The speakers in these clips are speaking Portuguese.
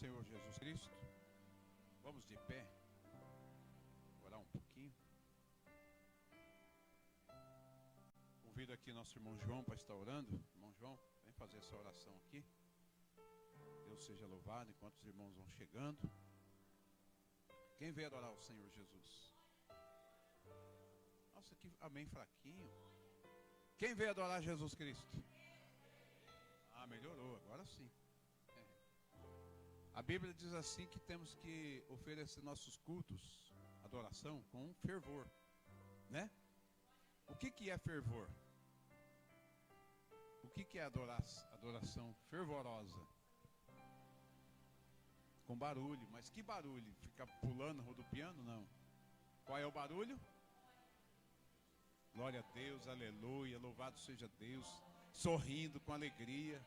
Senhor Jesus Cristo. Vamos de pé, orar um pouquinho. Convido aqui nosso irmão João para estar orando. Irmão João, vem fazer essa oração aqui. Deus seja louvado enquanto os irmãos vão chegando. Quem veio adorar o Senhor Jesus? Nossa, que amém fraquinho. Quem veio adorar Jesus Cristo? Ah, melhorou, agora sim. A Bíblia diz assim que temos que oferecer nossos cultos, adoração, com fervor, né? O que é fervor? O que é adoração fervorosa? Com barulho, mas que barulho? Ficar pulando, rodopiando? Não. Qual é o barulho? Glória a Deus, aleluia, louvado seja Deus. Sorrindo com alegria.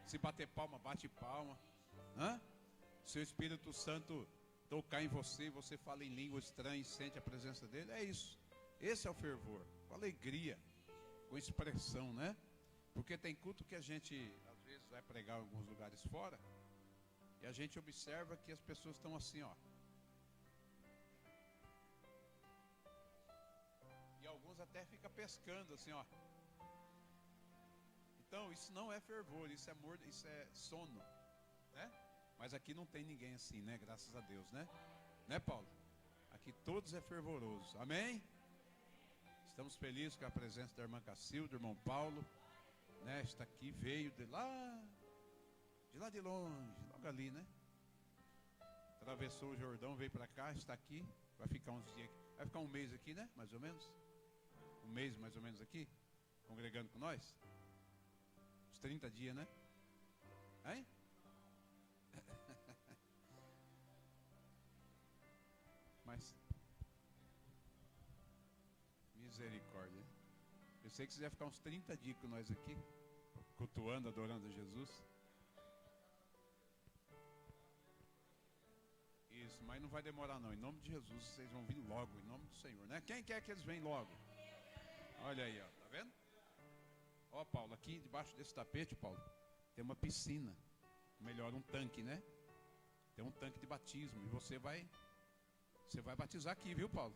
Se bater palma, bate palma. Hã? Se o Espírito Santo tocar em você, você fala em língua estranha e sente a presença dele, é isso. Esse é o fervor, com alegria, com expressão, né? Porque tem culto que a gente, às vezes, vai pregar em alguns lugares fora, e a gente observa que as pessoas estão assim, ó. E alguns até ficam pescando, assim, ó. Então, isso não é fervor, isso é sono, né? Mas aqui não tem ninguém assim, né? Graças a Deus, né? Né, Paulo? Aqui todos é fervoroso. Amém? Estamos felizes com a presença da irmã Cacilda, do irmão Paulo, né? Está aqui, veio de lá de longe, logo ali, né? Atravessou o Jordão, veio para cá, está aqui. Vai ficar uns dias aqui. Vai ficar um mês aqui, né? Mais ou menos. Um mês mais ou menos aqui, congregando com nós. Uns 30 dias, né? Hein? Mas misericórdia. Eu sei que você vai ficar uns 30 dias com nós aqui, cultuando, adorando a Jesus. Isso, mas não vai demorar não. Em nome de Jesus, vocês vão vir logo, em nome do Senhor, né? Quem quer que eles venham logo? Olha aí, ó, tá vendo? Ó, Paulo, aqui debaixo desse tapete, Paulo, tem uma piscina. Melhor, um tanque, né? Tem um tanque de batismo. E você vai batizar aqui, viu, Paulo?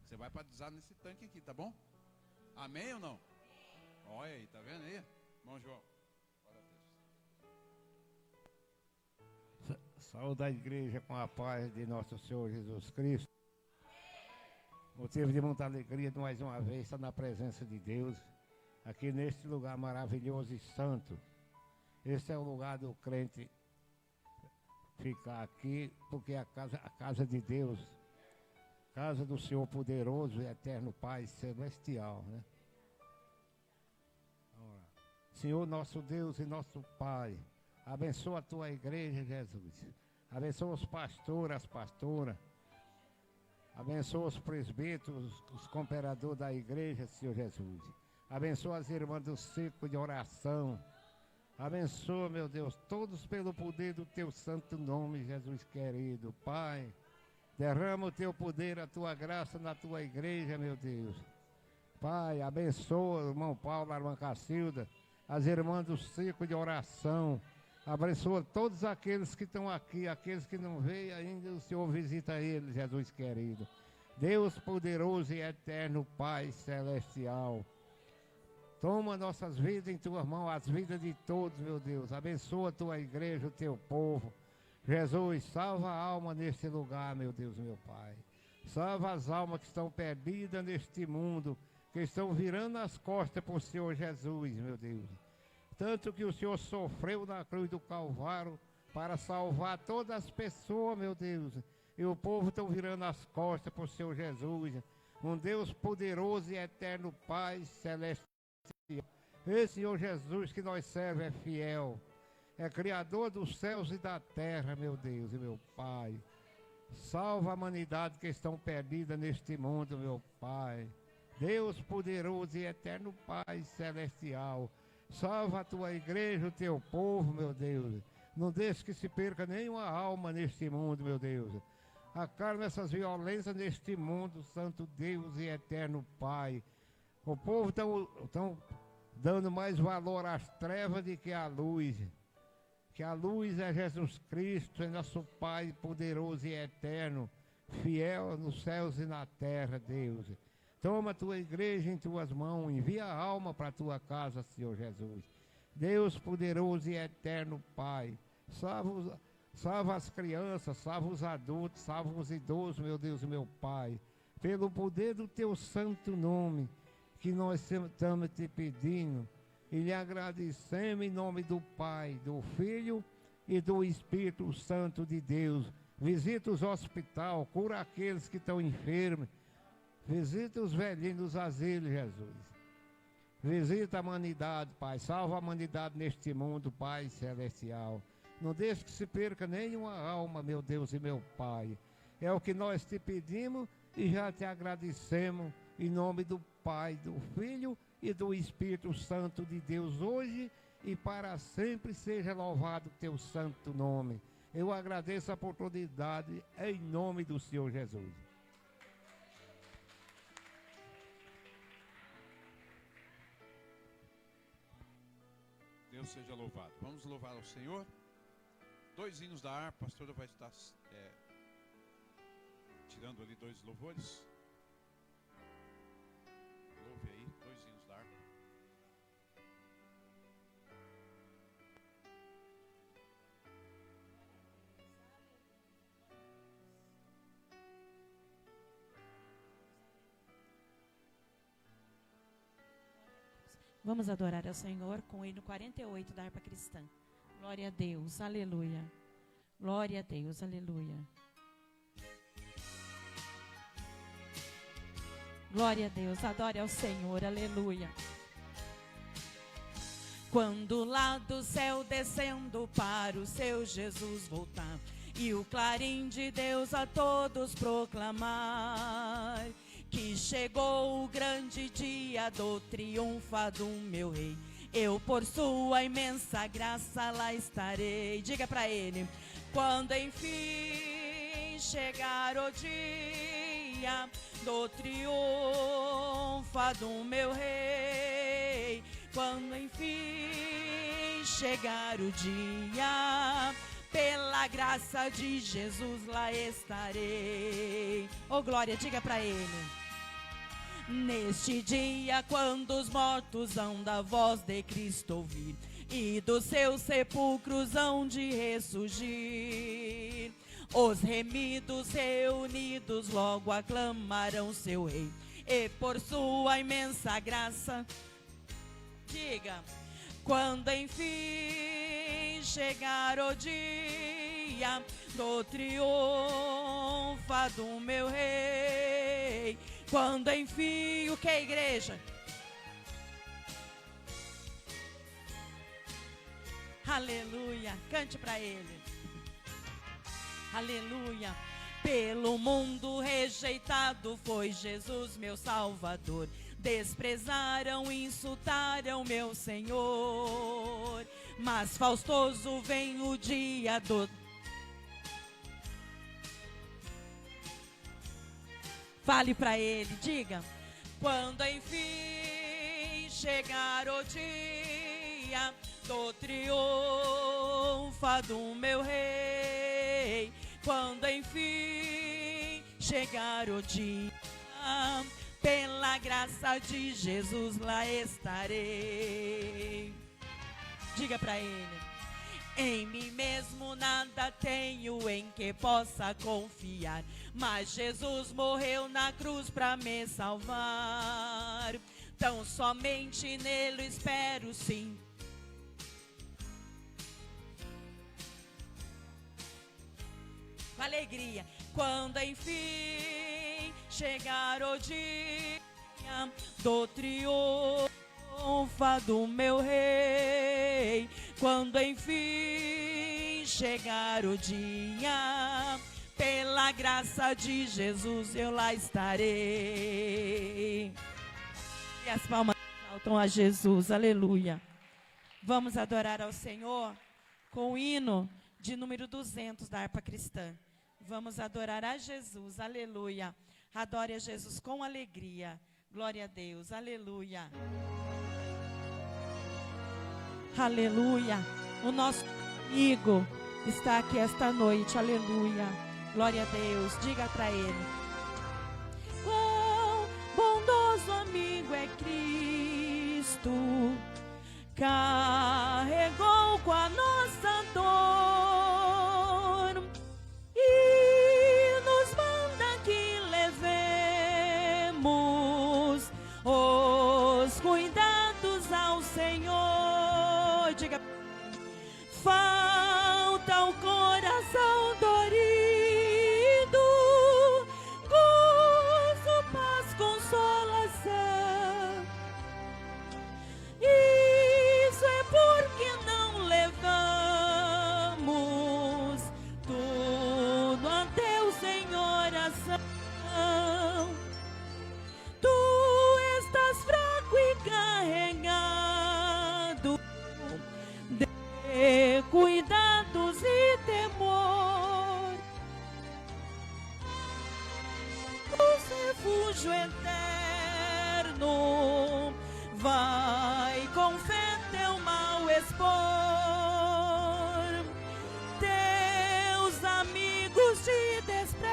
Você vai batizar nesse tanque aqui, tá bom? Amém ou não? Olha aí, tá vendo aí? Irmão João. Glória a Deus. Saúde a igreja com a paz de nosso Senhor Jesus Cristo. Motivo de muita alegria de mais uma vez estar na presença de Deus. Aqui neste lugar maravilhoso e santo. Esse é o lugar do crente ficar aqui, porque é a casa de Deus, casa do Senhor poderoso e eterno Pai celestial, né? Senhor nosso Deus e nosso Pai, abençoa a tua igreja, Jesus. Abençoa os pastores, as pastoras. Abençoa os presbíteros, os cooperadores da igreja, Senhor Jesus. Abençoa as irmãs do círculo de oração. Abençoa, meu Deus, todos pelo poder do teu santo nome, Jesus querido. Pai, derrama o teu poder, a tua graça na tua igreja, meu Deus. Pai, abençoa o irmão Paulo, a irmã Cacilda, as irmãs do círculo de oração. Abençoa todos aqueles que estão aqui, aqueles que não veio ainda, o Senhor visita eles, Jesus querido. Deus poderoso e eterno, Pai celestial. Toma nossas vidas em tuas mãos, as vidas de todos, meu Deus. Abençoa a tua igreja, o teu povo. Jesus, salva a alma neste lugar, meu Deus, meu Pai. Salva as almas que estão perdidas neste mundo, que estão virando as costas para o Senhor Jesus, meu Deus. Tanto que o Senhor sofreu na cruz do Calvário para salvar todas as pessoas, meu Deus. E o povo está virando as costas para o Senhor Jesus. Um Deus poderoso e eterno, Pai celestial. Esse Senhor Jesus que nós servemos é fiel, é Criador dos céus e da terra, meu Deus e meu Pai. Salva a humanidade que estão perdida neste mundo, meu Pai. Deus poderoso e eterno Pai celestial. Salva a tua igreja, o teu povo, meu Deus. Não deixe que se perca nenhuma alma neste mundo, meu Deus. Acalma essas violências neste mundo, Santo Deus e eterno Pai. O povo estão dando mais valor às trevas do que à luz. que a luz é Jesus Cristo, é nosso Pai poderoso e eterno, fiel nos céus e na terra, Deus. Toma a tua igreja em tuas mãos, envia a alma para a tua casa, Senhor Jesus. Deus poderoso e eterno, Pai, salva as crianças, salva os adultos, salva os idosos, meu Deus e meu Pai. Pelo poder do teu santo nome, que nós estamos te pedindo, e lhe agradecemos em nome do Pai, do Filho e do Espírito Santo de Deus. Visita os hospitais, cura aqueles que estão enfermos, visita os velhinhos nos asilos, Jesus. Visita a humanidade, Pai, salva a humanidade neste mundo, Pai celestial. Não deixe que se perca nenhuma alma, meu Deus e meu Pai. É o que nós te pedimos e já te agradecemos em nome do Pai, do Filho e do Espírito Santo de Deus, hoje e para sempre seja louvado o teu santo nome. Eu agradeço a oportunidade em nome do Senhor Jesus. Deus seja louvado. Vamos louvar ao Senhor. 2 hinos da harpa, a pastora vai estar tirando ali 2 louvores. Louve aí, 2 hinos da harpa. Vamos adorar ao Senhor com o hino 48 da harpa cristã. Glória a Deus, aleluia. Glória a Deus, aleluia. Glória a Deus, adore ao Senhor, aleluia. Quando lá do céu descendo para o seu Jesus voltar, e o clarim de Deus a todos proclamar, que chegou o grande dia do triunfo do meu rei. Eu por sua imensa graça lá estarei. Diga para ele: quando enfim chegar o dia do triunfo do meu rei, quando enfim chegar o dia, pela graça de Jesus lá estarei. Oh glória, diga para ele. Neste dia, quando os mortos hão da voz de Cristo ouvir, e dos seus sepulcros hão de ressurgir, os remidos reunidos logo aclamarão seu rei, e por sua imensa graça, diga, quando enfim chegar o dia do triunfo do meu rei, quando enfim, o que é igreja? Aleluia, cante para ele. Aleluia. Pelo mundo rejeitado foi Jesus meu Salvador. Desprezaram, insultaram meu Senhor. Mas faustoso vem o dia do... Fale para ele, diga. Quando enfim chegar o dia do triunfo do meu rei, quando enfim chegar o dia, pela graça de Jesus lá estarei. Diga para ele. Em mim mesmo nada tenho em que possa confiar, mas Jesus morreu na cruz para me salvar. Tão somente nele espero sim. Com alegria, quando enfim chegar o dia do triunfo do meu rei, quando enfim chegar o dia, pela graça de Jesus eu lá estarei. E as palmas saltam a Jesus, aleluia. Vamos adorar ao Senhor com o hino de número 200 da harpa cristã. Vamos adorar a Jesus, aleluia. Adore a Jesus com alegria. Glória a Deus, aleluia. Aleluia. O nosso amigo está aqui esta noite, aleluia. Glória a Deus, diga para ele. Quão bondoso amigo é Cristo, carregou com a nossa dor e nos manda que levemos os cuidados ao Senhor. Diga, falta o coração dorido, gozo, paz, consolação. Isso é porque não levamos tudo ante o Senhor oração. Tu estás fraco e carregado de cuidados e temor, luz, refúgio eterno, vai com fé teu mal expor. Teus amigos te desprezam,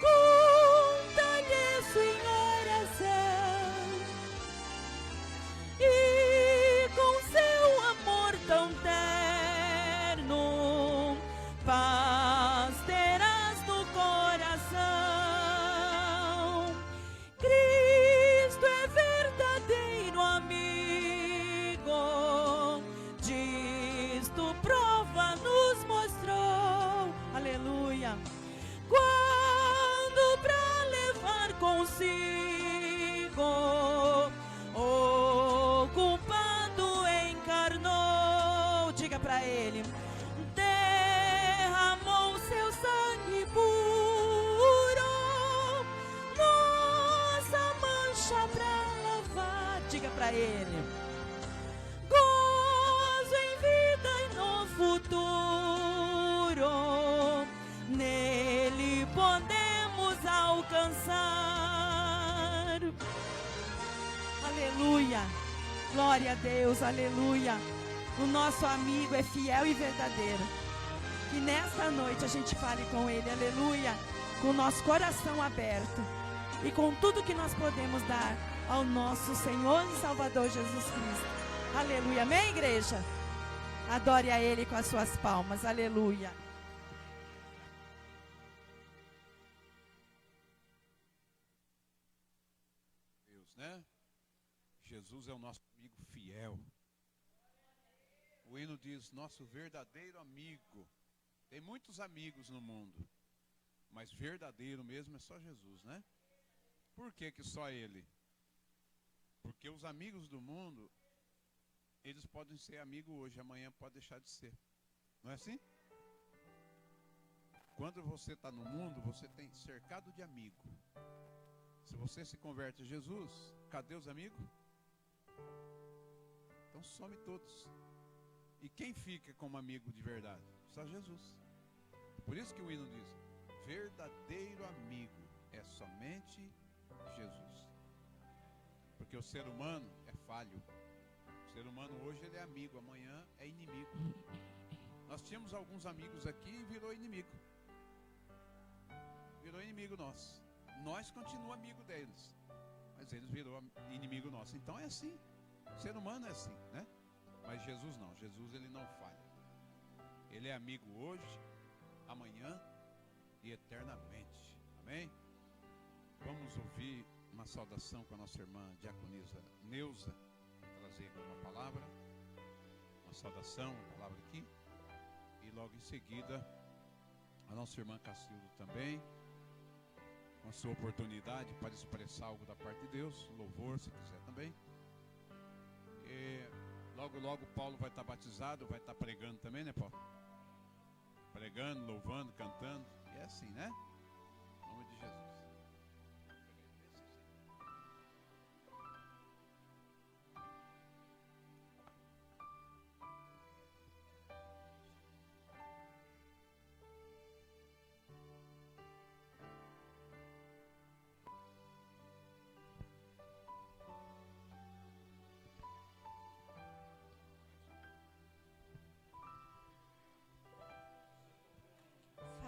conta-lhe isso em oração, e com seu amor tão terno, paz terás no coração. Cristo é verdadeiro amigo, disto prova nos mostrou, aleluia. Quando pra levar consigo o culpado encarnou, diga pra ele, derramou seu sangue puro, nossa mancha pra lavar, diga pra ele, gozo em vida e no futuro, nele podemos alcançar. Aleluia, glória a Deus, aleluia. O nosso amigo é fiel e verdadeiro. Que nesta noite a gente fale com ele, aleluia, com o nosso coração aberto e com tudo que nós podemos dar ao nosso Senhor e Salvador Jesus Cristo. Aleluia, amém, igreja? Adore a ele com as suas palmas, aleluia. Deus, né? Jesus é o nosso amigo fiel. O hino diz, nosso verdadeiro amigo. Tem muitos amigos no mundo, mas verdadeiro mesmo é só Jesus, né? Por que que só Ele? Porque os amigos do mundo, eles podem ser amigos hoje, amanhã pode deixar de ser. Não é assim? Quando você está no mundo, você tem cercado de amigo. Se você se converte a Jesus, cadê os amigos? Então some todos. E quem fica como amigo de verdade? Só Jesus. Por isso que o hino diz, verdadeiro amigo é somente Jesus. Porque o ser humano é falho. O ser humano hoje ele é amigo, amanhã é inimigo. Nós tínhamos alguns amigos aqui e virou inimigo. Virou inimigo nosso. Nós continuamos amigo deles, mas eles virou inimigo nosso. Então é assim. O ser humano é assim, né? Mas Jesus não. Jesus ele não falha. Ele é amigo hoje, amanhã e eternamente. Amém? Vamos ouvir uma saudação com a nossa irmã diaconisa Neuza, trazer uma palavra, uma saudação, uma palavra aqui, e logo em seguida a nossa irmã Cacildo também, com a sua oportunidade para expressar algo da parte de Deus, louvor se quiser também. E logo logo Paulo vai estar batizado, vai estar pregando também, né, Paulo? Pregando, louvando, cantando, e é assim, né? Em nome de Jesus.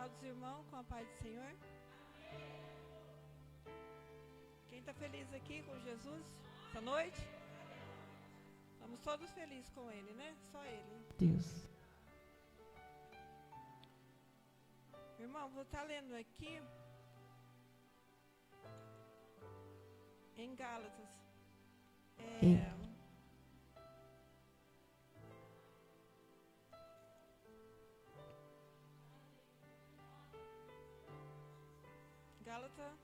Amados irmãos, com a paz do Senhor. Quem está feliz aqui com Jesus essa noite? Estamos todos felizes com Ele, né? Só Ele. Deus. Irmão, vou estar lendo aqui em Gálatas. Gálatas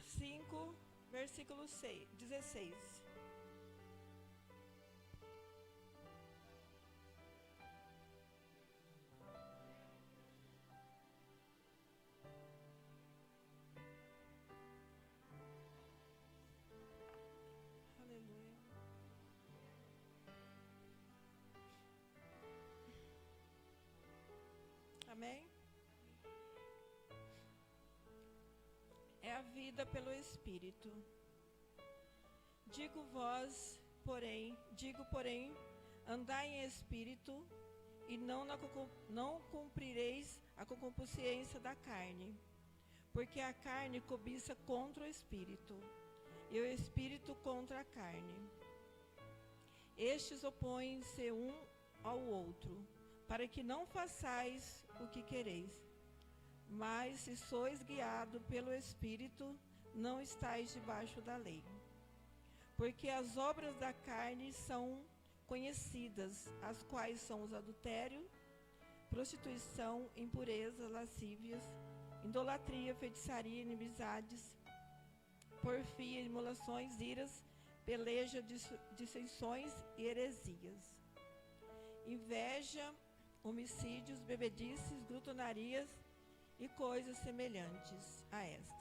5, versículo 16. Aleluia. Amém? É a vida pelo Espírito. Digo, porém, andai em Espírito, e não cumprireis a concupiscência da carne. Porque a carne cobiça contra o Espírito, e o Espírito contra a carne. Estes opõem-se um ao outro, para que não façais o que quereis. Mas se sois guiados pelo Espírito, não estáis debaixo da lei. Porque as obras da carne são conhecidas, as quais são os adultério, prostituição, impureza, lascívias, idolatria, feitiçaria, inimizades, porfia, emulações, iras, peleja, dissensões e heresias, inveja, homicídios, bebedices, glutonarias e coisas semelhantes a esta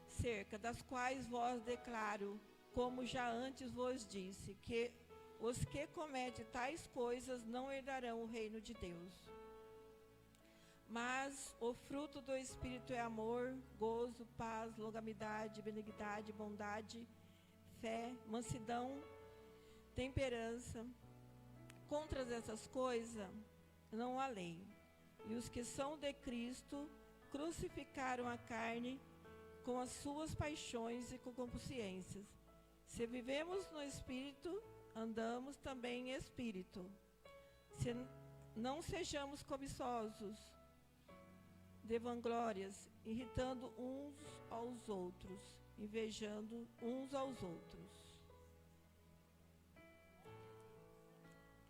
cerca das quais vos declaro, como já antes vos disse, que os que cometem tais coisas não herdarão o reino de Deus. Mas o fruto do Espírito é amor, gozo, paz, longanimidade, benignidade, bondade, fé, mansidão, temperança. Contra essas coisas não há lei. E os que são de Cristo crucificaram a carne com as suas paixões e concupiscências. Se vivemos no Espírito, andamos também em Espírito. Se não sejamos cobiçosos de vanglórias, irritando uns aos outros, invejando uns aos outros.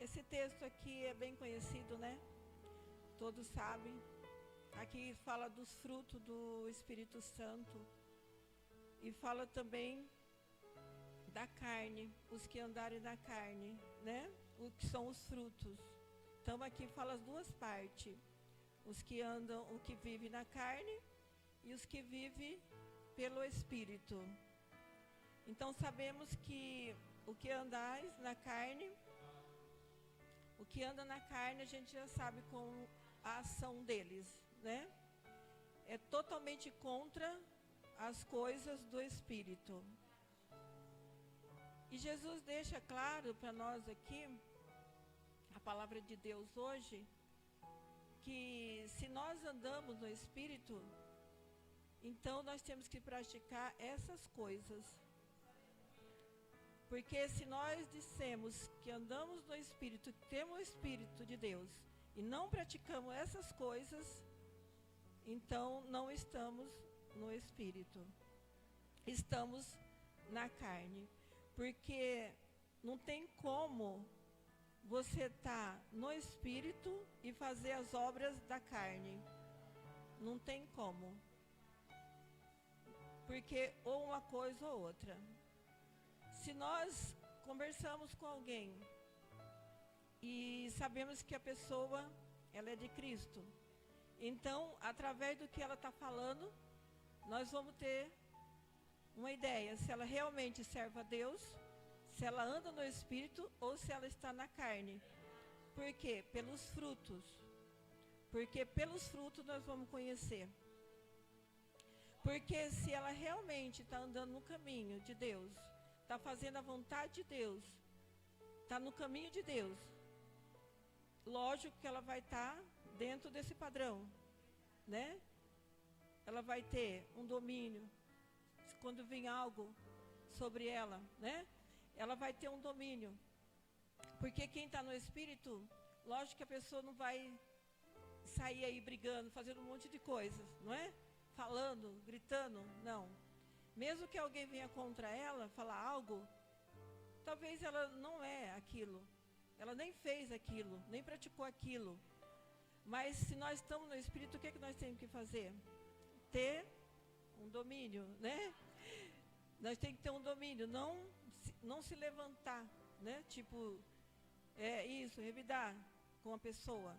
Esse texto aqui é bem conhecido, né? Todos sabem. Aqui fala dos frutos do Espírito Santo. E fala também da carne, os que andarem na carne, né? O que são os frutos. Então aqui fala as duas partes. Os que andam, o que vive na carne e os que vivem pelo Espírito. Então sabemos que o que andais na carne, o que anda na carne, a gente já sabe com a ação deles, né? É totalmente contra as coisas do Espírito. E Jesus deixa claro para nós aqui, a palavra de Deus hoje, que se nós andamos no Espírito, então nós temos que praticar essas coisas. Porque se nós dissemos que andamos no Espírito, que temos o Espírito de Deus, e não praticamos essas coisas, então não estamos no Espírito. Estamos na carne. Porque não tem como você estar no Espírito e fazer as obras da carne. Não tem como. Porque ou uma coisa ou outra. Se nós conversamos com alguém e sabemos que a pessoa ela é de Cristo, então, através do que ela está falando, nós vamos ter uma ideia se ela realmente serve a Deus, se ela anda no Espírito ou se ela está na carne. Por quê? Pelos frutos. Porque pelos frutos nós vamos conhecer. Porque se ela realmente está andando no caminho de Deus, está fazendo a vontade de Deus, está no caminho de Deus, lógico que ela vai estar dentro desse padrão, né? Ela vai ter um domínio. Quando vir algo sobre ela, né? Ela vai ter um domínio. Porque quem está no espírito, lógico que a pessoa não vai sair aí brigando, fazendo um monte de coisas, não é? Falando, gritando, não. Mesmo que alguém venha contra ela, falar algo, talvez ela não é aquilo. Ela nem fez aquilo, nem praticou aquilo. Mas se nós estamos no espírito, o que é que nós temos que fazer? Ter um domínio, né? Nós temos que ter um domínio, não se levantar, né? Tipo, revidar com a pessoa.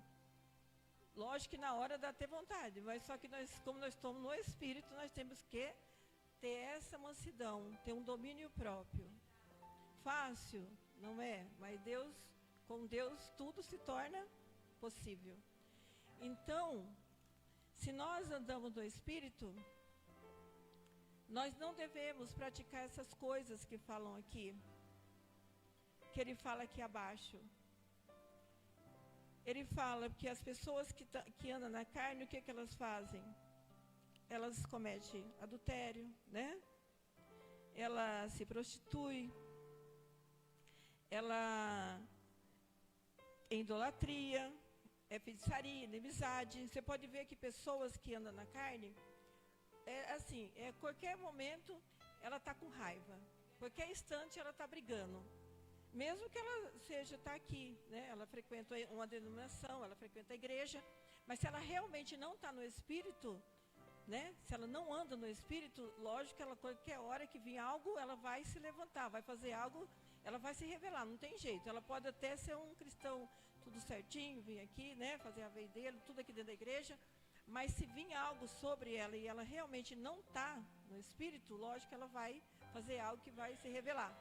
Lógico que na hora dá até vontade, mas só que nós, como nós estamos no espírito, nós temos que ter essa mansidão, ter um domínio próprio. Fácil, não é? Mas com Deus tudo se torna possível. Então, se nós andamos no espírito, nós não devemos praticar essas coisas que falam aqui, que ele fala aqui abaixo. Ele fala que as pessoas que andam na carne, o que elas fazem? Elas cometem adultério, né? Ela se prostitui, ela é idolatria, é feitiçaria, inimizade. Você pode ver que pessoas que andam na carne, qualquer momento ela está com raiva, qualquer instante ela está brigando. Mesmo que ela está aqui, né? Ela frequenta uma denominação, ela frequenta a igreja, mas se ela realmente não está no espírito, né? Se ela não anda no espírito, lógico que ela, qualquer hora que vir algo, ela vai se levantar, vai fazer algo, ela vai se revelar, não tem jeito. Ela pode até ser um cristão tudo certinho, vir aqui, né? Fazer a vez dele, tudo aqui dentro da igreja, mas se vir algo sobre ela e ela realmente não está no espírito, lógico que ela vai fazer algo que vai se revelar.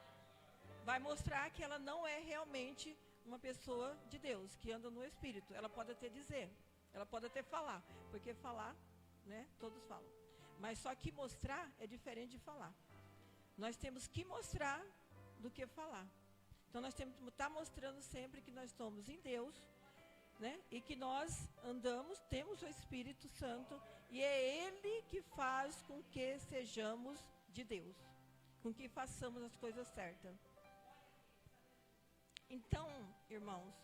Vai mostrar que ela não é realmente uma pessoa de Deus, que anda no espírito. Ela pode até dizer, ela pode até falar, porque falar, né, todos falam. Mas só que mostrar é diferente de falar. Nós temos que mostrar do que falar. Então nós temos que estar mostrando sempre que nós estamos em Deus, né, e que nós andamos, temos o Espírito Santo, e é Ele que faz com que sejamos de Deus, com que façamos as coisas certas. Então, irmãos,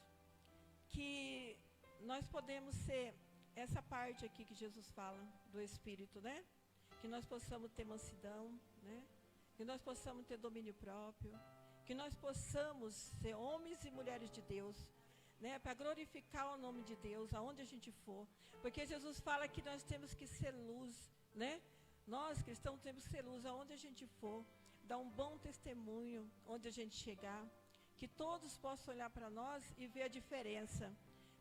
que nós podemos ser essa parte aqui que Jesus fala do Espírito, né? Que nós possamos ter mansidão, né? Que nós possamos ter domínio próprio, que nós possamos ser homens e mulheres de Deus, né? Para glorificar o nome de Deus aonde a gente for, porque Jesus fala que nós temos que ser luz, né? Nós cristãos temos que ser luz aonde a gente for, dar um bom testemunho onde a gente chegar. Que todos possam olhar para nós e ver a diferença.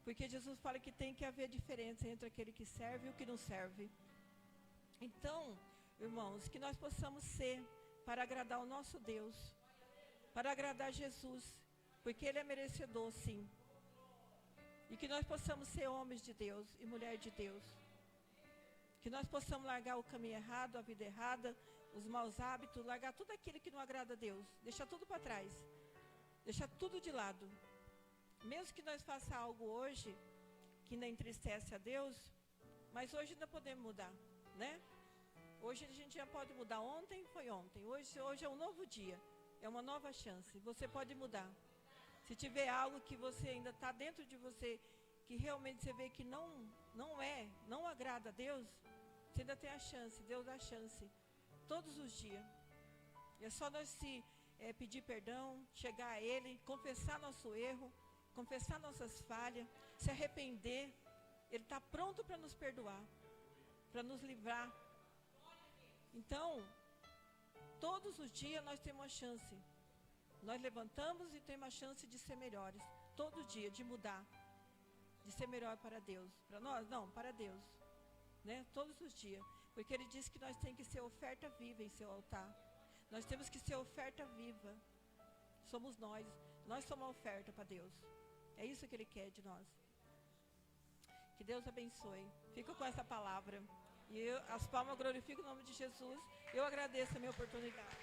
Porque Jesus fala que tem que haver diferença entre aquele que serve e o que não serve. Então, irmãos, que nós possamos ser para agradar o nosso Deus, para agradar Jesus, porque Ele é merecedor, sim. E que nós possamos ser homens de Deus e mulher de Deus. Que nós possamos largar o caminho errado, a vida errada, os maus hábitos, largar tudo aquilo que não agrada a Deus, deixar tudo para trás. Deixar tudo de lado. Mesmo que nós façamos algo hoje que não entristece a Deus, mas hoje ainda podemos mudar, né? Hoje a gente já pode mudar. Ontem foi ontem. Hoje é um novo dia. É uma nova chance. Você pode mudar. Se tiver algo que você ainda está dentro de você, que realmente você vê que não agrada a Deus, você ainda tem a chance. Deus dá a chance. Todos os dias. É só nós pedir perdão, chegar a Ele, confessar nosso erro, confessar nossas falhas, se arrepender. Ele está pronto para nos perdoar, para nos livrar. Então, todos os dias nós temos uma chance. Nós levantamos e temos a chance de ser melhores. Todo dia, de mudar, de ser melhor para Deus. Para nós? Não, para Deus. Né? Todos os dias. Porque Ele disse que nós temos que ser oferta viva em seu altar. Nós temos que ser oferta viva. Somos nós. Nós somos a oferta para Deus. É isso que Ele quer de nós. Que Deus abençoe. Fico com essa palavra. E as palmas glorificam o nome de Jesus. Eu agradeço a minha oportunidade.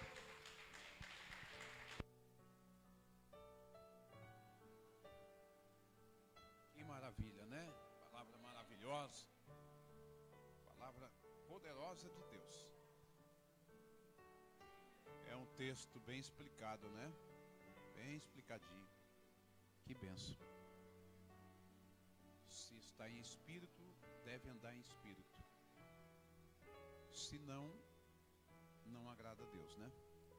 casa de Deus. É um texto bem explicado, né? Bem explicadinho. Que bênção. Se está em espírito, deve andar em espírito. Se não, não agrada a Deus, né?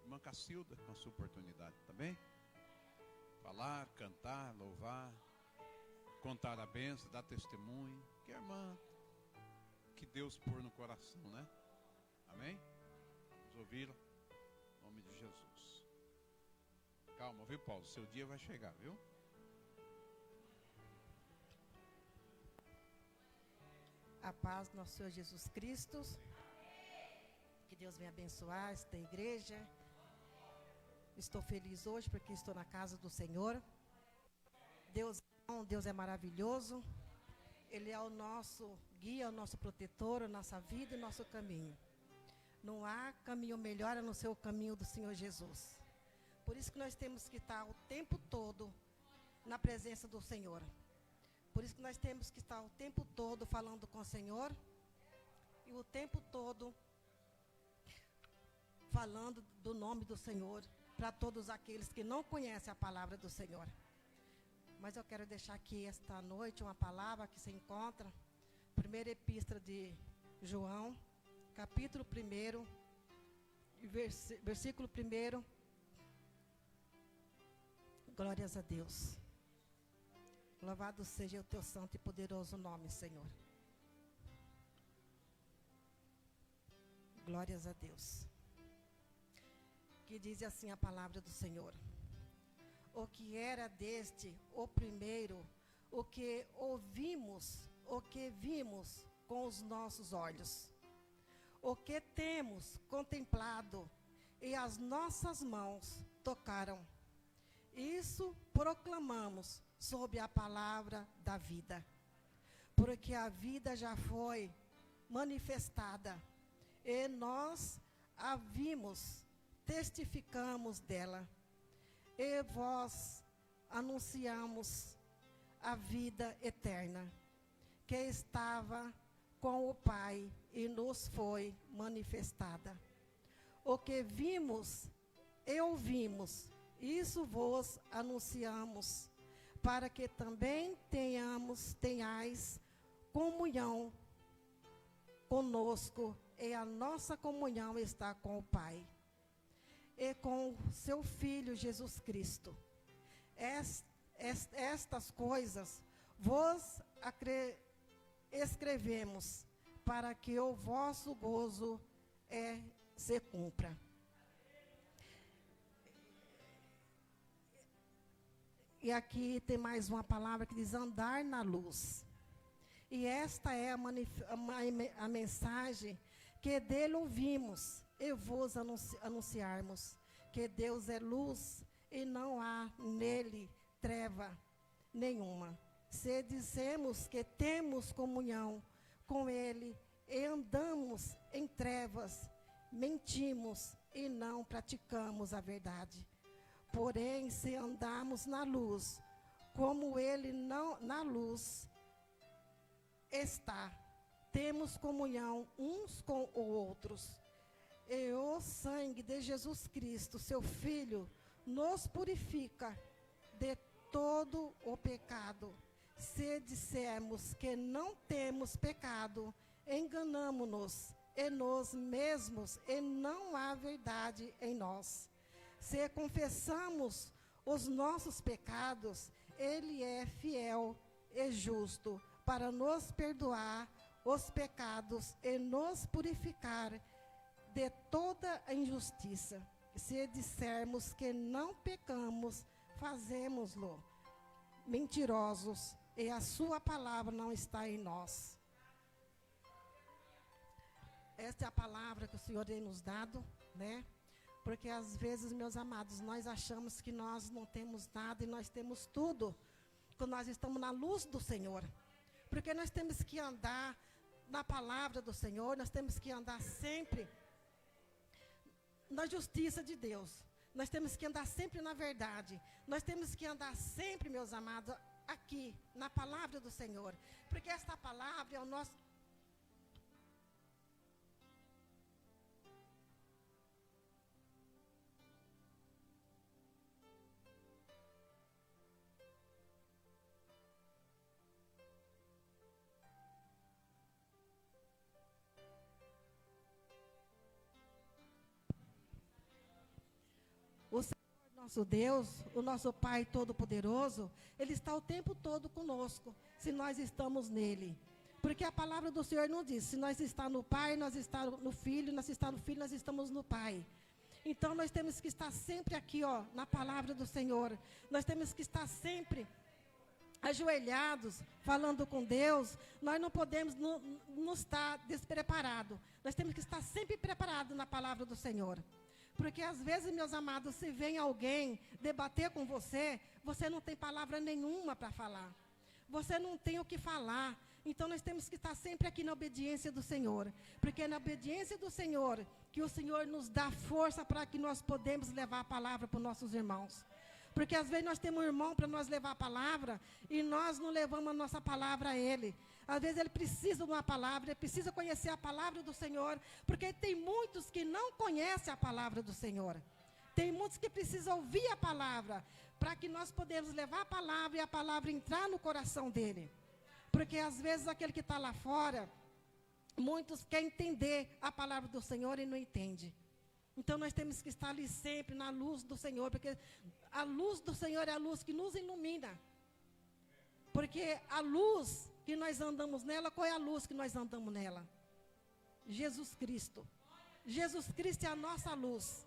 Irmã Cacilda, com a sua oportunidade, tá bem? Falar, cantar, louvar, contar a bênção, dar testemunho. Que irmã, que Deus pôr no coração, né? Amém? Vamos ouvi-la. Em nome de Jesus. Calma, viu, Paulo? Seu dia vai chegar, viu? A paz do nosso Senhor Jesus Cristo. Que Deus venha abençoar esta igreja. Estou feliz hoje porque estou na casa do Senhor. Deus é bom, Deus é maravilhoso. Ele é o nosso guia, o nosso protetor, a nossa vida e o nosso caminho. Não há caminho melhor a não ser o caminho do Senhor Jesus. Por isso que nós temos que estar o tempo todo na presença do Senhor. Por isso que nós temos que estar o tempo todo falando com o Senhor e o tempo todo falando do nome do Senhor para todos aqueles que não conhecem a palavra do Senhor. Mas eu quero deixar aqui esta noite uma palavra que se encontra, primeira epístola de João, capítulo 1, versículo 1. Glórias a Deus. Louvado seja o teu santo e poderoso nome, Senhor. Glórias a Deus. Que diz assim a palavra do Senhor. O que era deste, o primeiro, o que ouvimos, o que vimos com os nossos olhos, o que temos contemplado e as nossas mãos tocaram. Isso proclamamos sob a palavra da vida, porque a vida já foi manifestada e nós a vimos, testificamos dela. E vós anunciamos a vida eterna, que estava com o Pai e nos foi manifestada. O que vimos e ouvimos, isso vos anunciamos, para que também tenhais comunhão conosco, e a nossa comunhão está com o Pai e com seu Filho Jesus Cristo. Estas coisas vos escrevemos, para que o vosso gozo se cumpra. E aqui tem mais uma palavra que diz andar na luz. E esta é a mensagem que dele ouvimos e vos anunciarmos, que Deus é luz e não há nele treva nenhuma. Se dizemos que temos comunhão com ele e andamos em trevas, mentimos e não praticamos a verdade. Porém, se andarmos na luz, como ele não na luz está, temos comunhão uns com os outros. E o sangue de Jesus Cristo, seu Filho, nos purifica de todo o pecado. Se dissermos que não temos pecado, enganamo-nos em nós mesmos e não há verdade em nós. Se confessamos os nossos pecados, ele é fiel e justo para nos perdoar os pecados e nos purificar de toda a injustiça. Se dissermos que não pecamos, fazemos-lo mentirosos e a sua palavra não está em nós. Esta é a palavra que o Senhor tem nos dado, né? Porque às vezes, meus amados, nós achamos que nós não temos nada e nós temos tudo, quando nós estamos na luz do Senhor. Porque nós temos que andar na palavra do Senhor, nós temos que andar sempre na justiça de Deus. Nós temos que andar sempre na verdade. Nós temos que andar sempre, meus amados, aqui, na palavra do Senhor. Porque esta palavra é o nosso... nosso Deus, o nosso Pai Todo-Poderoso, Ele está o tempo todo conosco, se nós estamos nele. Porque a palavra do Senhor não diz, se nós estamos no Pai, nós estamos no Filho, nós estamos no Filho, nós estamos no Pai. Então, nós temos que estar sempre aqui, ó, na palavra do Senhor. Nós temos que estar sempre ajoelhados, falando com Deus. Nós não podemos não estar despreparados. Nós temos que estar sempre preparados na palavra do Senhor. Porque às vezes, meus amados, se vem alguém debater com você, você não tem palavra nenhuma para falar. Você não tem o que falar. Então, nós temos que estar sempre aqui na obediência do Senhor. Porque é na obediência do Senhor que o Senhor nos dá força para que nós podemos levar a palavra para os nossos irmãos. Porque às vezes nós temos um irmão para nós levar a palavra e nós não levamos a nossa palavra a ele. Às vezes ele precisa de uma palavra, ele precisa conhecer a palavra do Senhor, porque tem muitos que não conhecem a palavra do Senhor. Tem muitos que precisam ouvir a palavra, para que nós podemos levar a palavra e a palavra entrar no coração dele. Porque às vezes aquele que está lá fora, muitos querem entender a palavra do Senhor e não entende. Então nós temos que estar ali sempre na luz do Senhor, porque a luz do Senhor é a luz que nos ilumina. Porque a luz que nós andamos nela, qual é a luz que nós andamos nela? Jesus Cristo. Jesus Cristo é a nossa luz.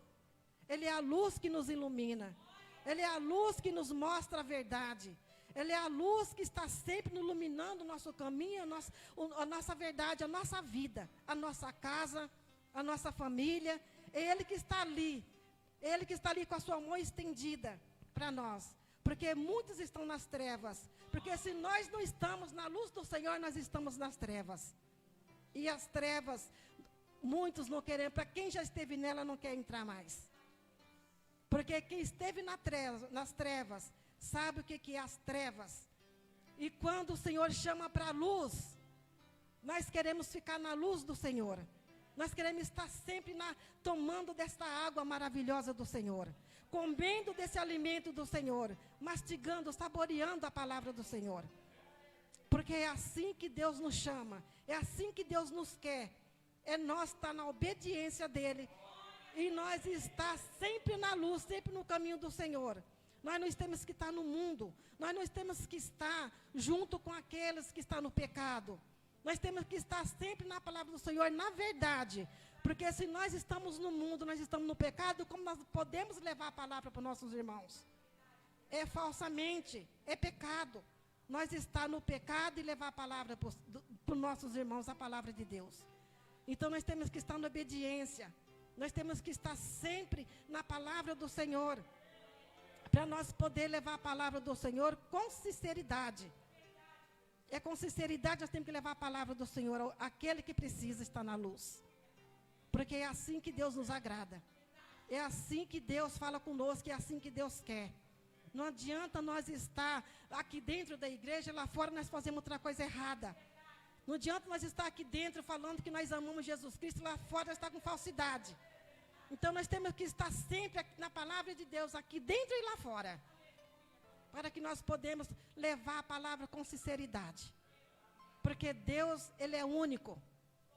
Ele é a luz que nos ilumina. Ele é a luz que nos mostra a verdade. Ele é a luz que está sempre iluminando o nosso caminho, a nossa verdade, a nossa vida, a nossa casa, a nossa família. É Ele que está ali. Ele que está ali com a sua mão estendida para nós. Porque muitos estão nas trevas. Porque se nós não estamos na luz do Senhor, nós estamos nas trevas. E as trevas, muitos não querem, para quem já esteve nela, não quer entrar mais. Porque quem esteve nas trevas, sabe o que é as trevas. E quando o Senhor chama para a luz, nós queremos ficar na luz do Senhor. Nós queremos estar sempre tomando desta água maravilhosa do Senhor. Comendo desse alimento do Senhor. Mastigando, saboreando a palavra do Senhor. Porque é assim que Deus nos chama. É assim que Deus nos quer. É nós estar na obediência dEle. E nós estar sempre na luz, sempre no caminho do Senhor. Nós não temos que estar no mundo. Nós não temos que estar junto com aqueles que estão no pecado. Nós temos que estar sempre na palavra do Senhor, na verdade. Porque se nós estamos no mundo, nós estamos no pecado, como nós podemos levar a palavra para os nossos irmãos? É falsamente, é pecado. Nós estar no pecado e levar a palavra para os nossos irmãos, a palavra de Deus. Então nós temos que estar na obediência. Nós temos que estar sempre na palavra do Senhor. Para nós poder levar a palavra do Senhor com sinceridade. É com sinceridade nós temos que levar a palavra do Senhor àquele que precisa estar na luz. Porque é assim que Deus nos agrada. É assim que Deus fala conosco, é assim que Deus quer. Não adianta nós estar aqui dentro da igreja, lá fora nós fazemos outra coisa errada. Não adianta nós estar aqui dentro falando que nós amamos Jesus Cristo, lá fora nós estamos com falsidade. Então nós temos que estar sempre na palavra de Deus, aqui dentro e lá fora. Para que nós podemos levar a palavra com sinceridade. Porque Deus, Ele é único.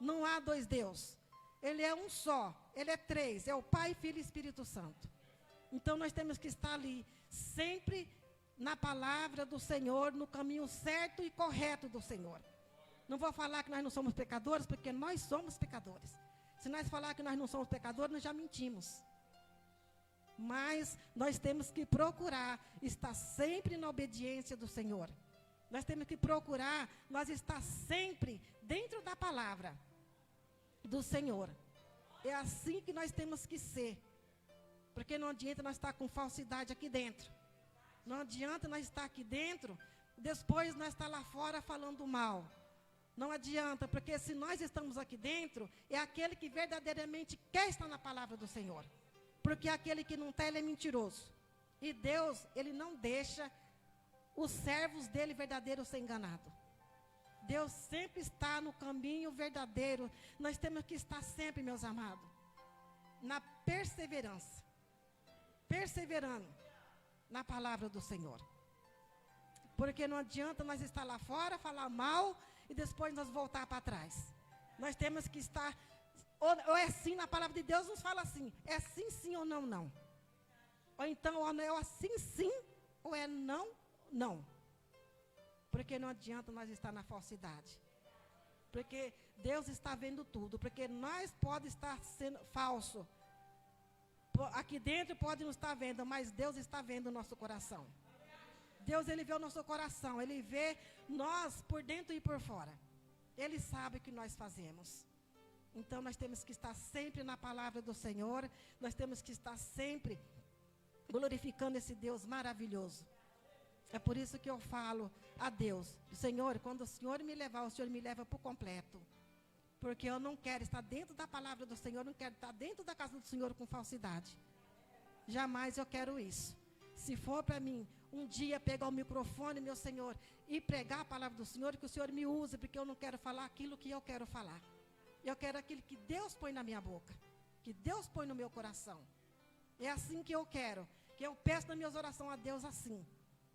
Não há dois deuses. Ele é um só. Ele é três. É o Pai, Filho e Espírito Santo. Então nós temos que estar ali, sempre na palavra do Senhor, no caminho certo e correto do Senhor. Não vou falar que nós não somos pecadores, porque nós somos pecadores. Se nós falar que nós não somos pecadores, nós já mentimos. Mas nós temos que procurar estar sempre na obediência do Senhor. Nós temos que procurar nós estar sempre dentro da palavra do Senhor. É assim que nós temos que ser. Porque não adianta nós estar com falsidade aqui dentro. Não adianta nós estar aqui dentro, depois nós estar lá fora falando mal. Não adianta, porque se nós estamos aqui dentro, é aquele que verdadeiramente quer estar na palavra do Senhor. Porque aquele que não está, ele é mentiroso. E Deus, Ele não deixa os servos dEle verdadeiros ser enganados. Deus sempre está no caminho verdadeiro. Nós temos que estar sempre, meus amados, na perseverança. Perseverando na palavra do Senhor. Porque não adianta nós estar lá fora, falar mal e depois nós voltar para trás. Nós temos que estar... Ou é sim, na palavra de Deus nos fala assim. É sim, sim ou não, não. Ou então, ou é assim sim, ou é não, não. Porque não adianta nós estar na falsidade. Porque Deus está vendo tudo. Porque nós pode estar sendo falso. Aqui dentro pode não estar vendo, mas Deus está vendo o nosso coração. Deus, Ele vê o nosso coração. Ele vê nós por dentro e por fora. Ele sabe o que nós fazemos. Então nós temos que estar sempre na palavra do Senhor. Nós temos que estar sempre glorificando esse Deus maravilhoso. É por isso que eu falo a Deus: Senhor, quando o Senhor me levar, o Senhor me leva por completo. Porque eu não quero estar dentro da palavra do Senhor, não quero estar dentro da casa do Senhor com falsidade. Jamais eu quero isso. Se for para mim um dia pegar o microfone, meu Senhor, e pregar a palavra do Senhor, que o Senhor me use, porque eu não quero falar aquilo que eu quero falar. Eu quero aquilo que Deus põe na minha boca, que Deus põe no meu coração. É assim que eu quero, que eu peço nas minhas orações a Deus assim.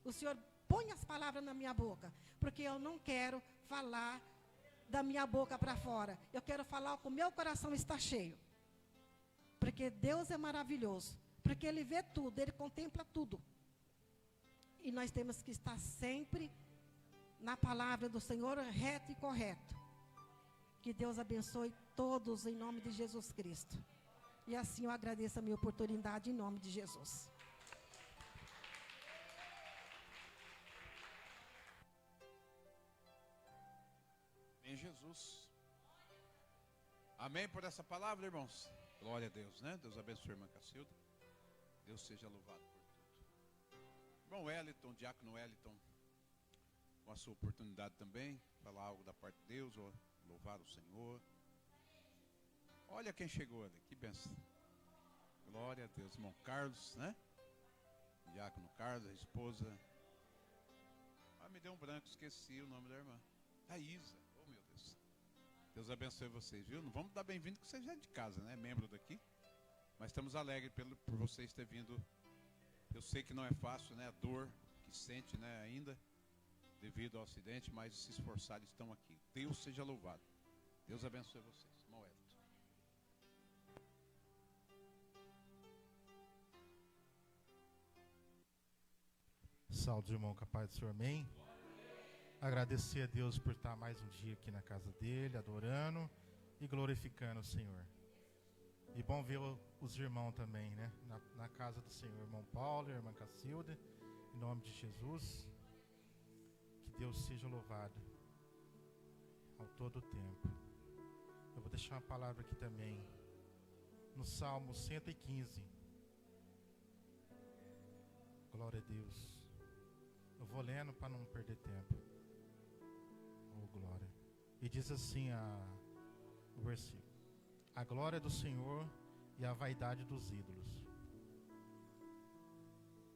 O Senhor põe as palavras na minha boca, porque eu não quero falar da minha boca para fora. Eu quero falar o que o meu coração está cheio. Porque Deus é maravilhoso, porque Ele vê tudo, Ele contempla tudo. E nós temos que estar sempre na palavra do Senhor, reto e correto. Que Deus abençoe todos em nome de Jesus Cristo. E assim eu agradeço a minha oportunidade em nome de Jesus. Em Jesus. Amém por essa palavra, irmãos? Glória a Deus, né? Deus abençoe a irmã Cacilda. Deus seja louvado por tudo. Irmão Wellington, diácono Wellington, com a sua oportunidade também, falar algo da parte de Deus, ou louvar o Senhor. Olha quem chegou ali, que bênção. Glória a Deus, irmão Carlos, né? Diácono Carlos, a esposa. Ah, me deu um branco, esqueci o nome da irmã. Thaísa, oh meu Deus. Deus abençoe vocês, viu? Não vamos dar bem-vindo, que você já é de casa, né? Membro daqui. Mas estamos alegres por vocês terem vindo. Eu sei que não é fácil, né? A dor que sente, né? Ainda, devido ao acidente, mas se esforçaram, estão aqui. Deus seja louvado. Deus abençoe vocês. Irmão Everton. Saúde, irmão, com a paz do Senhor, amém? Agradecer a Deus por estar mais um dia aqui na casa dele, adorando e glorificando o Senhor. E bom ver os irmãos também, né? Na casa do Senhor, irmão Paulo e irmã Cacilda, em nome de Jesus. Que Deus seja louvado ao todo o tempo. Eu vou deixar uma palavra aqui também, no Salmo 115. Glória a Deus. Eu vou lendo para não perder tempo. Oh, glória. E diz assim o versículo: a glória do Senhor e a vaidade dos ídolos.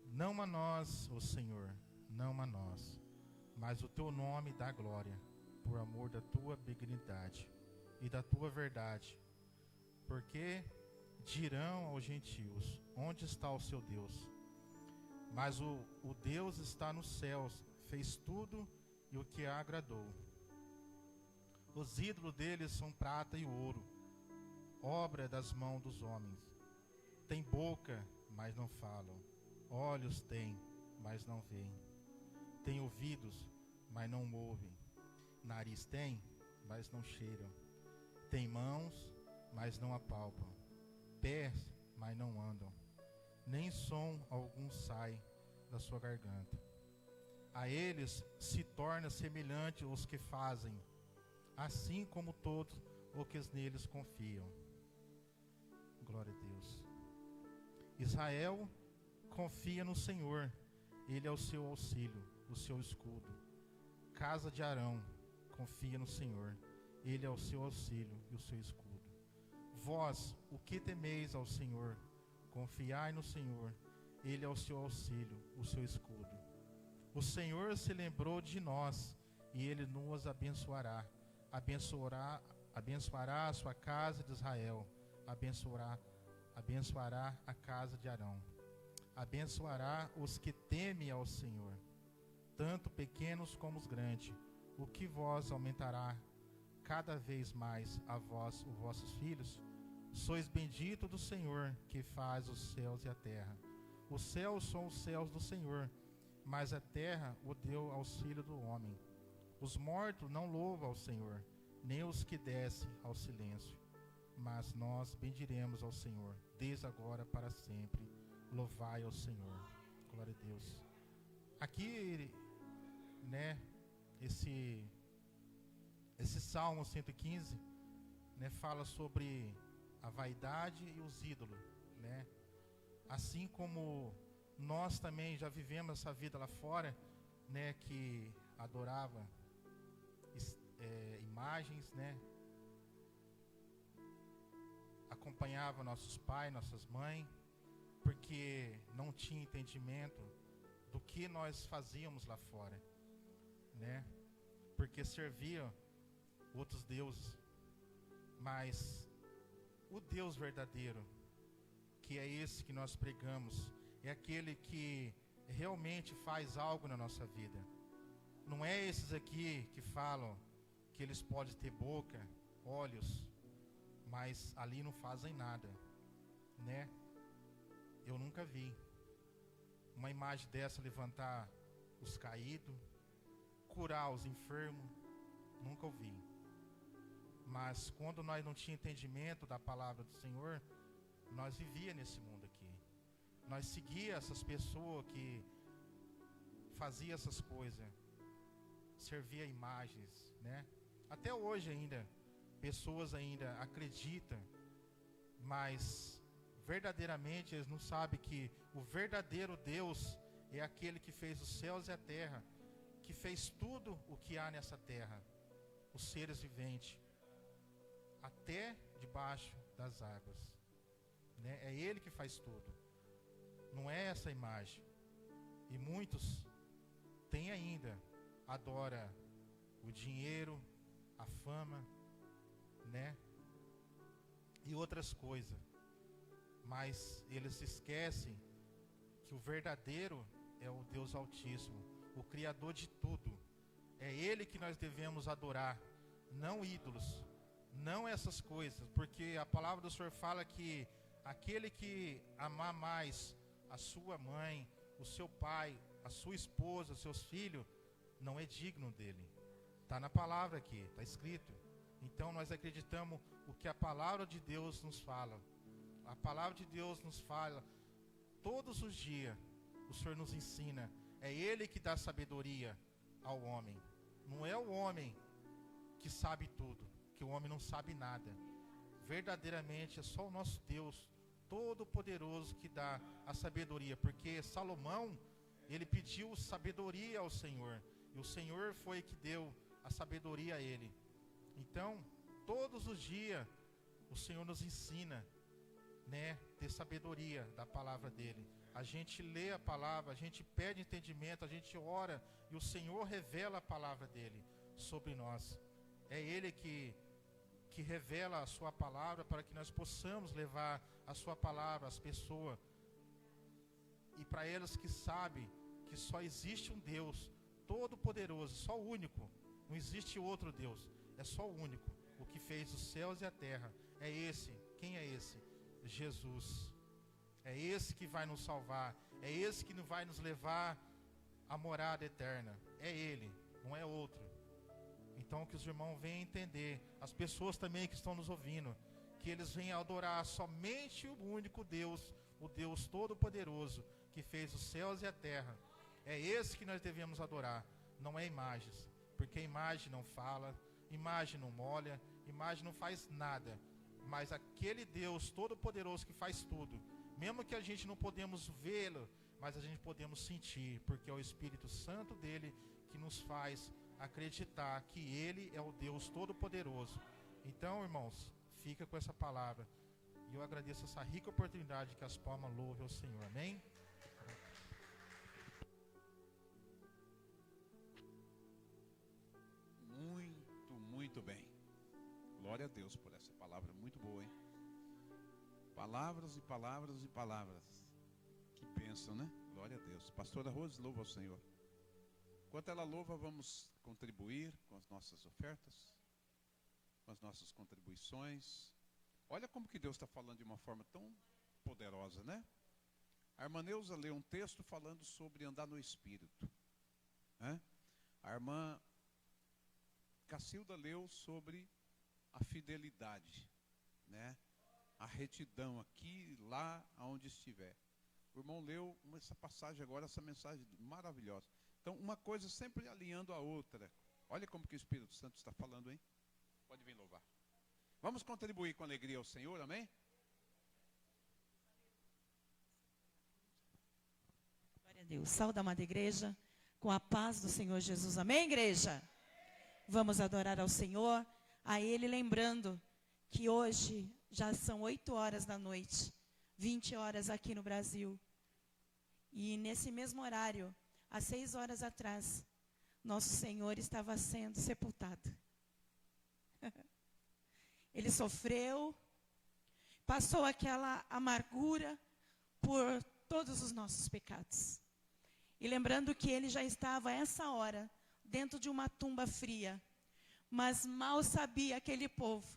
Não a nós, ó Senhor, não a nós, mas o teu nome dá glória, por amor da tua benignidade e da tua verdade. Porque dirão aos gentios: onde está o seu Deus? Mas o Deus está nos céus, fez tudo e o que a agradou. Os ídolos deles são prata e ouro, obra das mãos dos homens. Tem boca, mas não falam. Olhos têm, mas não veem. Tem ouvidos, mas não ouvem. Nariz tem, mas não cheiram. Tem mãos, mas não apalpam. Pés, mas não andam. Nem som algum sai da sua garganta. A eles se torna semelhante os que fazem, assim como todos os que neles confiam. Glória a Deus. Israel confia no Senhor, Ele é o seu auxílio, o seu escudo. Casa de Arão confia no Senhor, Ele é o seu auxílio e o seu escudo. Vós, o que temeis ao Senhor, confiai no Senhor, Ele é o seu auxílio, o seu escudo. O Senhor se lembrou de nós e Ele nos abençoará. Abençoará a sua casa de Israel, abençoará a casa de Arão. Abençoará os que temem ao Senhor, tanto pequenos como os grandes. O que vos aumentará cada vez mais a vós, os vossos filhos? Sois bendito do Senhor, que faz os céus e a terra. Os céus são os céus do Senhor, mas a terra o deu aos filhos do homem. Os mortos não louvam ao Senhor, nem os que descem ao silêncio. Mas nós bendiremos ao Senhor, desde agora para sempre. Louvai ao Senhor. Glória a Deus. Aqui, né, esse Salmo 115, né, fala sobre a vaidade e os ídolos, né? Assim como nós também já vivemos essa vida lá fora, né, que adorava imagens, né? Acompanhava nossos pais, nossas mães, porque não tinha entendimento do que nós fazíamos lá fora, né? Porque servia outros deuses, mas o Deus verdadeiro, que é esse que nós pregamos, é aquele que realmente faz algo na nossa vida. Não é esses aqui que falam que eles podem ter boca, olhos, mas ali não fazem nada, né? Eu nunca vi uma imagem dessa levantar os caídos, curar os enfermos, nunca ouvi. Mas quando nós não tínhamos entendimento da palavra do Senhor, nós vivíamos nesse mundo aqui. Nós seguíamos essas pessoas que faziam essas coisas, servia imagens, né? Até hoje ainda, pessoas ainda acreditam, mas verdadeiramente eles não sabem que o verdadeiro Deus é aquele que fez os céus e a terra, que fez tudo o que há nessa terra, os seres viventes, até debaixo das águas, né? É Ele que faz tudo, não é essa imagem. E muitos têm ainda, adora o dinheiro, a fama, né? E outras coisas, mas eles esquecem que o verdadeiro é o Deus Altíssimo, o Criador de tudo. É Ele que nós devemos adorar, não ídolos, não essas coisas, porque a palavra do Senhor fala que aquele que amar mais a sua mãe, o seu pai, a sua esposa, os seus filhos, não é digno dele. Está na palavra aqui, está escrito. Então nós acreditamos o que a palavra de Deus nos fala. A palavra de Deus nos fala todos os dias. O Senhor nos ensina. É Ele que dá sabedoria ao homem. Não é o homem que sabe tudo, que o homem não sabe nada. Verdadeiramente é só o nosso Deus Todo-Poderoso que dá a sabedoria. Porque Salomão, ele pediu sabedoria ao Senhor, e o Senhor foi que deu a sabedoria a ele. Então, todos os dias, o Senhor nos ensina, né, ter sabedoria da palavra dele. A gente lê a palavra, a gente pede entendimento, a gente ora, e o Senhor revela a palavra dele sobre nós. É Ele que revela a sua palavra para que nós possamos levar a sua palavra às pessoas. E para elas que sabem que só existe um Deus todo-poderoso, só o único. Não existe outro Deus, é só o único. O que fez os céus e a terra. É esse. Quem é esse? Jesus. É esse que vai nos salvar. É esse que vai nos levar à morada eterna. É Ele, não é outro. Então que os irmãos venham entender, as pessoas também que estão nos ouvindo, que eles venham adorar somente o único Deus, o Deus Todo-Poderoso, que fez os céus e a terra. É esse que nós devemos adorar, não é imagens, porque imagem não fala, imagem não molha, imagem não faz nada, mas aquele Deus Todo-Poderoso que faz tudo, mesmo que a gente não podemos vê-lo, mas a gente podemos sentir, porque é o Espírito Santo dele que nos faz acreditar que Ele é o Deus Todo-Poderoso. Então, irmãos, fica com essa palavra. E eu agradeço essa rica oportunidade que as palmas louvem ao Senhor. Amém? Muito bem. Glória a Deus por essa palavra muito boa, hein? Palavras e palavras e palavras. Que bênção, né? Glória a Deus. Pastora Rose, louva ao Senhor. Enquanto ela louva, vamos contribuir com as nossas ofertas, com as nossas contribuições. Olha como que Deus está falando de uma forma tão poderosa, né? A irmã Neuza leu um texto falando sobre andar no Espírito, né? A irmã Cacilda leu sobre a fidelidade, né? A retidão aqui, lá, aonde estiver. O irmão leu essa passagem agora, essa mensagem maravilhosa. Então, uma coisa sempre alinhando a outra. Olha como que o Espírito Santo está falando, hein? Pode vir louvar. Vamos contribuir com alegria ao Senhor, amém? Glória a Deus. Saúde, amada igreja, com a paz do Senhor Jesus. Amém, igreja? Vamos adorar ao Senhor, a Ele lembrando que hoje já são 8 horas da noite, 20 horas aqui no Brasil. E nesse mesmo horário, há 6 horas atrás, nosso Senhor estava sendo sepultado. Ele sofreu, passou aquela amargura por todos os nossos pecados. E lembrando que ele já estava a essa hora dentro de uma tumba fria. Mas mal sabia aquele povo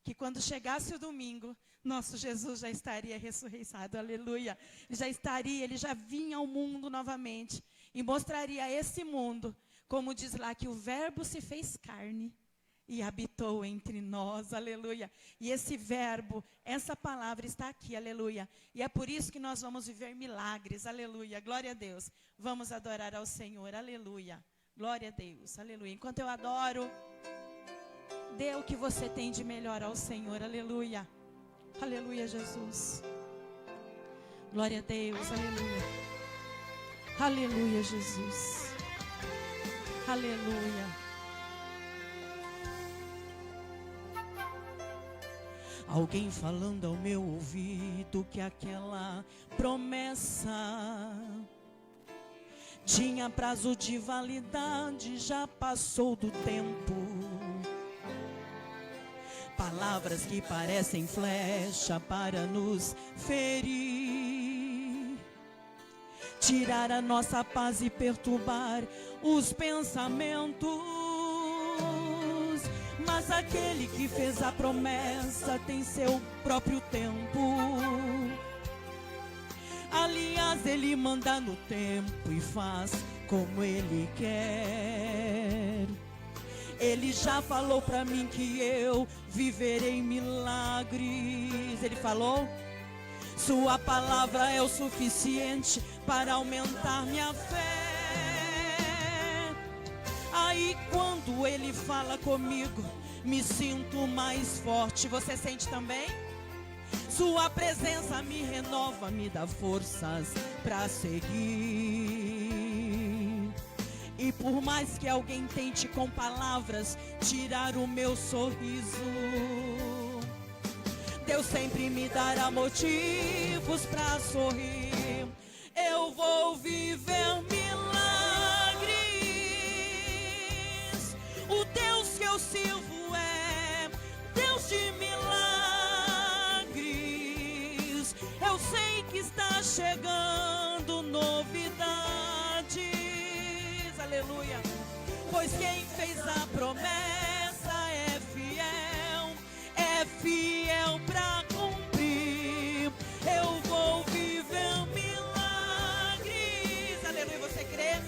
que quando chegasse o domingo, nosso Jesus já estaria ressuscitado, aleluia. Ele já vinha ao mundo novamente e mostraria a esse mundo, como diz lá, que o verbo se fez carne e habitou entre nós, aleluia. E esse verbo, essa palavra está aqui, aleluia. E é por isso que nós vamos viver milagres, aleluia. Glória a Deus. Vamos adorar ao Senhor, aleluia. Glória a Deus, aleluia. Enquanto eu adoro, dê o que você tem de melhor ao Senhor, aleluia. Aleluia, Jesus. Glória a Deus, aleluia. Aleluia, Jesus. Aleluia. Alguém falando ao meu ouvido que aquela promessa tinha prazo de validade, já passou do tempo. Palavras que parecem flecha para nos ferir, tirar a nossa paz e perturbar os pensamentos. Mas aquele que fez a promessa tem seu próprio tempo. Aliás, ele manda no tempo e faz como ele quer. Ele já falou pra mim que eu viverei milagres. Ele falou: sua palavra é o suficiente para aumentar minha fé. Aí quando ele fala comigo, me sinto mais forte. Você sente também? Sua presença me renova, me dá forças para seguir. E por mais que alguém tente com palavras tirar o meu sorriso, Deus sempre me dará motivos para sorrir. Eu vou viver milagres. O Deus que eu sirvo é Deus de milagres. Eu sei que está chegando novidades, aleluia. Pois quem fez a promessa é fiel para cumprir. Eu vou viver milagres, aleluia. Você crê?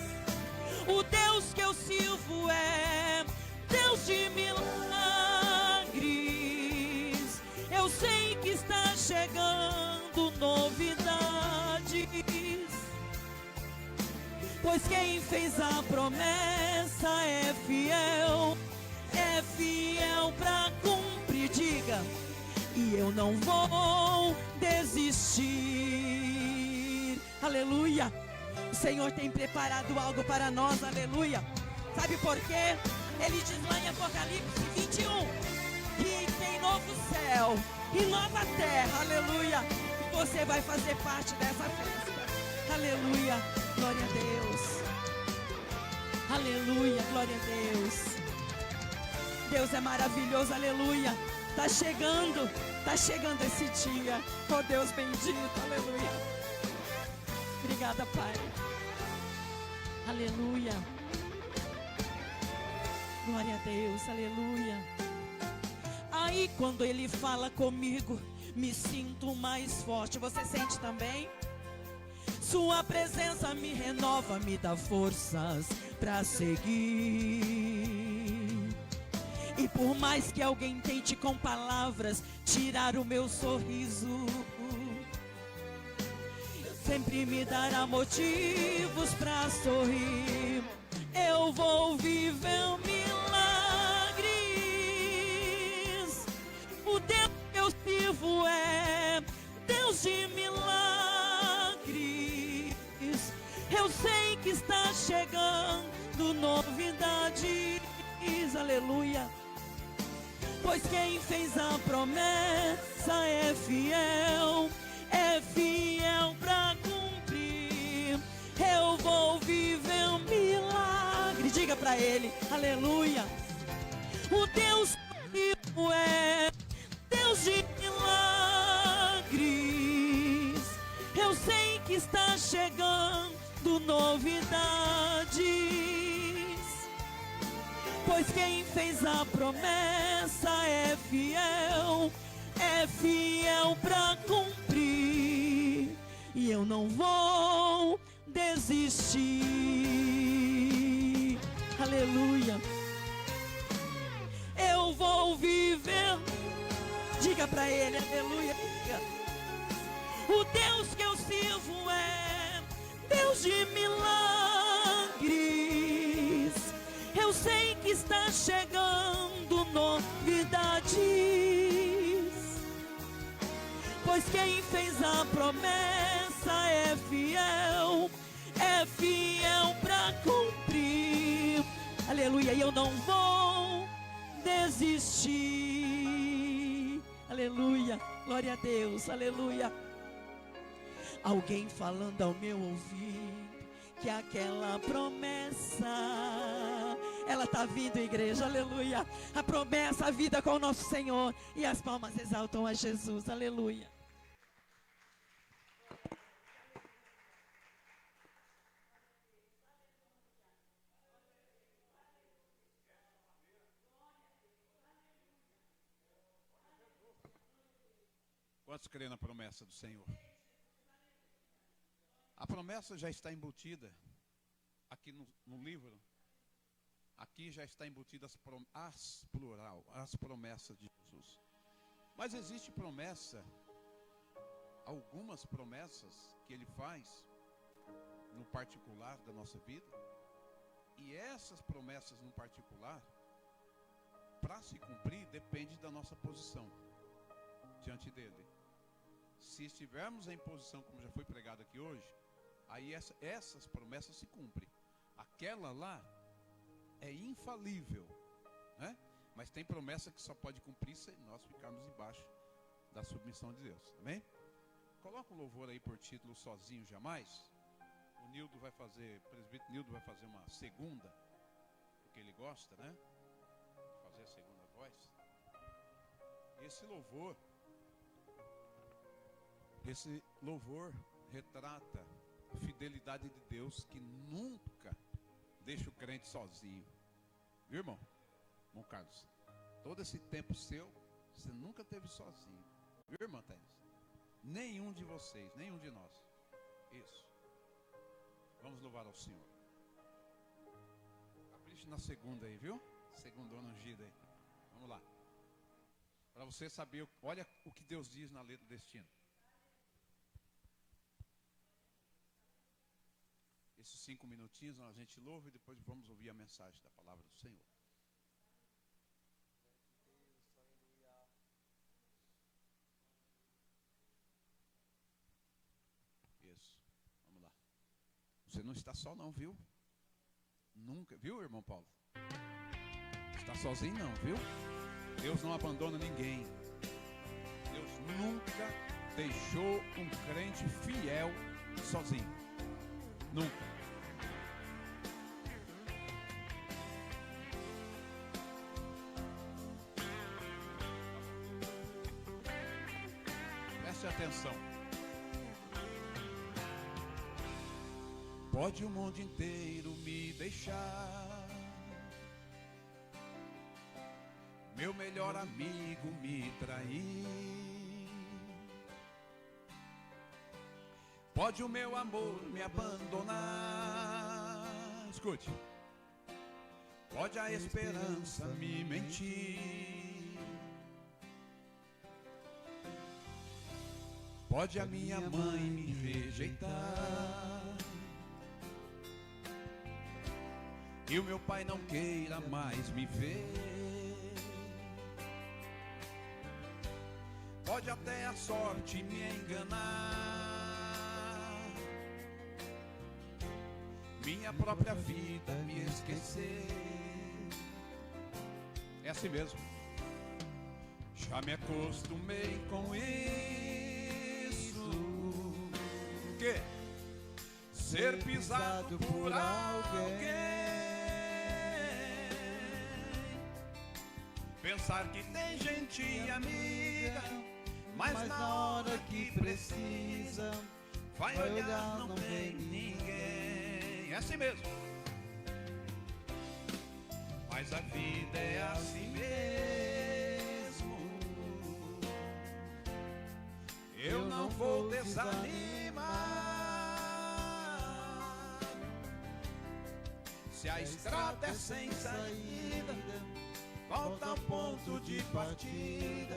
O Deus que eu sirvo é Deus de milagres. Eu sei que está chegando novidades, pois quem fez a promessa é fiel para cumprir. Diga: e eu não vou desistir, aleluia. O Senhor tem preparado algo para nós, aleluia. Sabe por quê? Ele diz lá em Apocalipse 21 que tem novo céu e nova terra, aleluia. E você vai fazer parte dessa festa, aleluia. Glória a Deus, aleluia, glória a Deus. Deus é maravilhoso, aleluia. Tá chegando esse dia. Oh Deus bendito, aleluia. Obrigada, Pai. Aleluia. Glória a Deus, aleluia. Aí quando ele fala comigo, me sinto mais forte. Você sente também? Sua presença me renova, me dá forças pra seguir. E por mais que alguém tente com palavras tirar o meu sorriso, sempre me dará motivos pra sorrir. Eu vou viver milagres. O Deus que eu sirvo é Deus de milagres. Eu sei que está chegando novidades, aleluia. Pois quem fez a promessa é fiel pra cumprir. Eu vou viver um milagre. Diga pra ele, aleluia. O Deus vivo é Deus de milagres. Eu sei que está chegando novidades. Pois quem fez a promessa é fiel pra cumprir. E eu não vou desistir, aleluia. Eu vou viver, diga pra ele, aleluia. O Deus que eu sirvo é Deus de milagres. Eu sei que está chegando novidades. Pois quem fez a promessa é fiel pra cumprir. Aleluia, e eu não vou desistir. Aleluia, glória a Deus, aleluia. Alguém falando ao meu ouvido que aquela promessa, ela está vindo, igreja, aleluia. A promessa, a vida com o nosso Senhor. E as palmas exaltam a Jesus, aleluia. Quantos creem na promessa do Senhor? A promessa já está embutida aqui no livro. Aqui já está embutida as promessas de Jesus. Mas existe promessa, algumas promessas que Ele faz no particular da nossa vida. E essas promessas no particular, para se cumprir, depende da nossa posição diante dele. Se estivermos em posição, como já foi pregado aqui hoje, aí essas promessas se cumprem. Aquela lá é infalível, né? Mas tem promessa que só pode cumprir se nós ficarmos embaixo da submissão de Deus, amém? Coloca o louvor aí por título Sozinho Jamais. O Nildo vai fazer, o presbítero Nildo vai fazer uma segunda, porque ele gosta, né? Fazer a segunda voz. Esse louvor retrata a fidelidade de Deus, que nunca deixa o crente sozinho. Viu, irmão? Irmão Carlos, todo esse tempo seu, você nunca esteve sozinho. Viu, irmã Tênis? Nenhum de vocês, nenhum de nós. Isso. Vamos louvar ao Senhor. Capriche na segunda aí, viu? Segundona ungida aí. Vamos lá. Para você saber, olha o que Deus diz na letra do destino. Esses 5 minutinhos a gente louva e depois vamos ouvir a mensagem da palavra do Senhor. Isso, vamos lá. Você não está só não, viu? Nunca, viu, irmão Paulo? Está sozinho não, viu? Deus não abandona ninguém. Deus nunca deixou um crente fiel sozinho. Nunca. Preste atenção. Pode o mundo inteiro me deixar, meu melhor amigo me trair, Pode o meu amor me abandonar. Escute. Pode a esperança me mentir. Pode a minha mãe me rejeitar. E o meu pai não queira mais me ver. Pode até a sorte me enganar. Minha própria vida me esquecer. É assim mesmo. Já me acostumei com isso. O quê? Ser pisado por alguém. Pensar que tem gente amiga, mas na hora que precisa, vai olhar, não tem ninguém. É assim mesmo. Mas a vida é assim mesmo. Eu não vou desanimar. Se a estrada é sem saída, volta ao ponto de partida.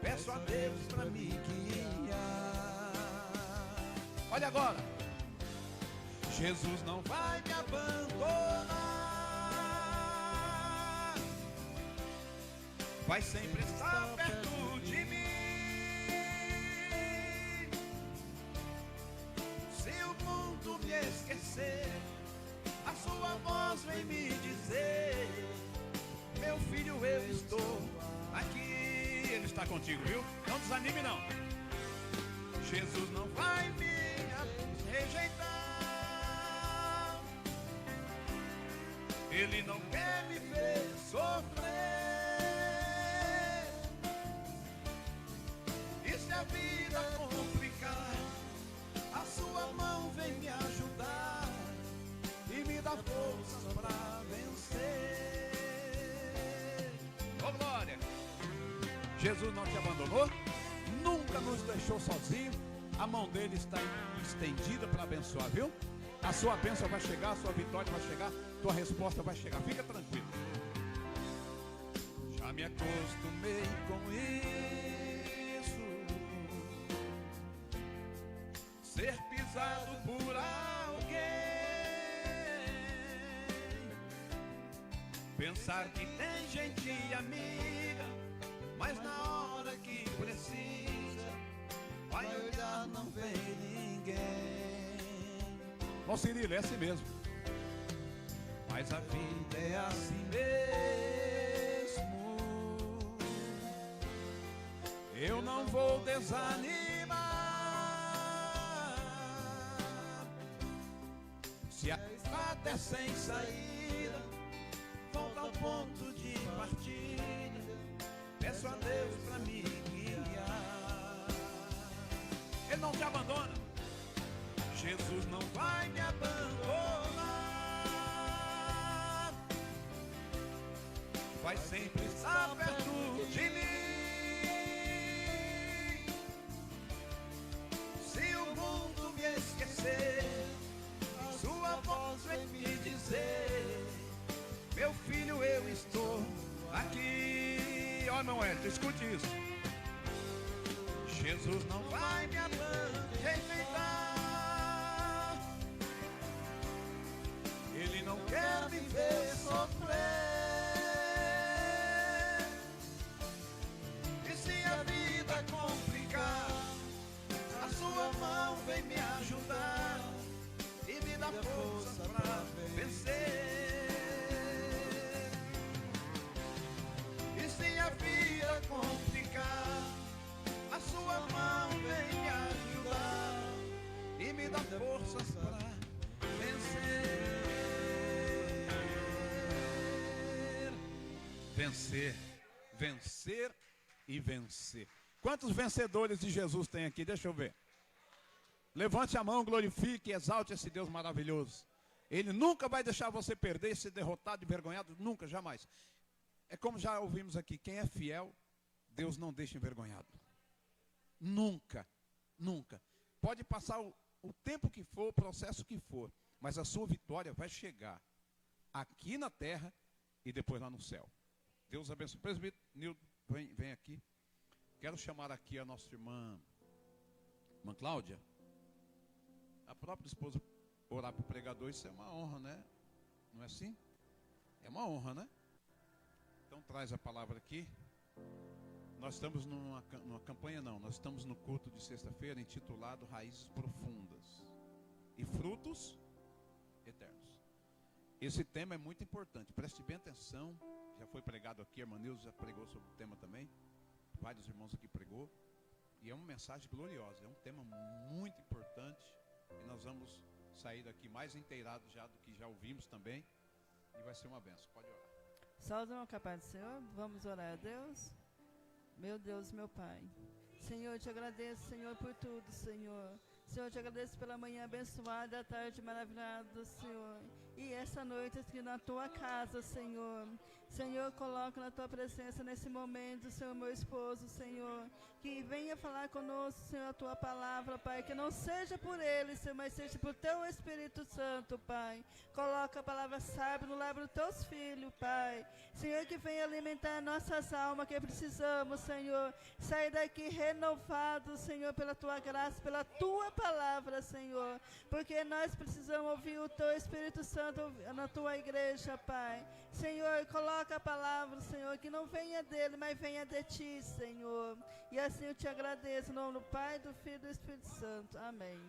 Peço a Deus pra me guiar. Olha agora. Jesus não vai me abandonar. Vai sempre estar perto de mim. Se o mundo me esquecer, a sua voz vem me dizer: meu filho, eu estou aqui. Ele está contigo, viu? Não desanime, não. Jesus não vai me rejeitar. Ele não quer me ver sofrer. E se a vida complicar, a sua mão vem me ajudar e me dá forças para vencer. Ô glória! Jesus não te abandonou, nunca nos deixou sozinhos. A mão dele está estendida para abençoar, viu? A sua bênção vai chegar, a sua vitória vai chegar, tua resposta vai chegar. Fica tranquilo. Já me acostumei com isso. Ser pisado por alguém. Pensar que tem gente amiga, mas na hora que precisa, vai olhar, não vê ninguém. Ó Cirilo, é assim mesmo. Mas a vida é assim mesmo. Eu não vou desanimar. Se a estrada é sem saída, volta ao ponto de partida. Peço a Deus pra me guiar. Ele não te abandona. Jesus não vai me abandonar. Vai sempre estar perto de mim. Se o mundo me esquecer, sua voz vem me dizer: meu filho, eu estou aqui. Ó, não é? Escute isso. Jesus não vai me rejeitar. Ele não quer me ver sofrer. E se a vida complicar, a sua mão vem me ajudar e me dá força pra vencer. E se a vida complicar, a sua mão vem me ajudar e me dá forças para vencer. Vencer, vencer e vencer. Quantos vencedores de Jesus tem aqui? Deixa eu ver. Levante a mão, glorifique e exalte esse Deus maravilhoso. Ele nunca vai deixar você perder, ser derrotado, envergonhado, nunca, jamais. É como já ouvimos aqui, quem é fiel, Deus não deixa envergonhado. Nunca, nunca. Pode passar o tempo que for, o processo que for, mas a sua vitória vai chegar aqui na terra e depois lá no céu. Deus abençoe. Presbítero Nildo, vem aqui. Quero chamar aqui a nossa irmã Cláudia. A própria esposa orar para o pregador, isso é uma honra, né? Não é assim? É uma honra, né? Então traz a palavra aqui. Nós estamos numa campanha, não. Nós estamos no culto de sexta-feira intitulado Raízes Profundas e Frutos Eternos. Esse tema é muito importante. Preste bem atenção. Já foi pregado aqui, a irmã Nilza já pregou sobre o tema também. Vários irmãos aqui pregou. E é uma mensagem gloriosa. É um tema muito importante. E nós vamos sair daqui mais inteirados já do que já ouvimos também. E vai ser uma bênção. Pode orar. Saúde ao capaz do Senhor. Vamos orar a Deus. Meu Deus, meu Pai. Senhor, eu te agradeço, Senhor, por tudo, Senhor. Senhor, eu te agradeço pela manhã abençoada, a tarde maravilhosa, Senhor. E essa noite aqui na tua casa, Senhor. Senhor, coloca na tua presença nesse momento, Senhor, meu esposo, Senhor. Que venha falar conosco, Senhor, a tua palavra, Pai. Que não seja por ele, Senhor, mas seja por teu Espírito Santo, Pai. Coloca a palavra sábia no lábio dos teus filhos, Pai. Senhor, que venha alimentar nossas almas, que precisamos, Senhor. Sair daqui renovados, Senhor, pela tua graça, pela tua palavra, Senhor. Porque nós precisamos ouvir o teu Espírito Santo na tua igreja, Pai. Senhor, coloca a palavra, Senhor, que não venha dele, mas venha de ti, Senhor. E assim eu te agradeço, em nome do Pai, do Filho e do Espírito Santo. Amém.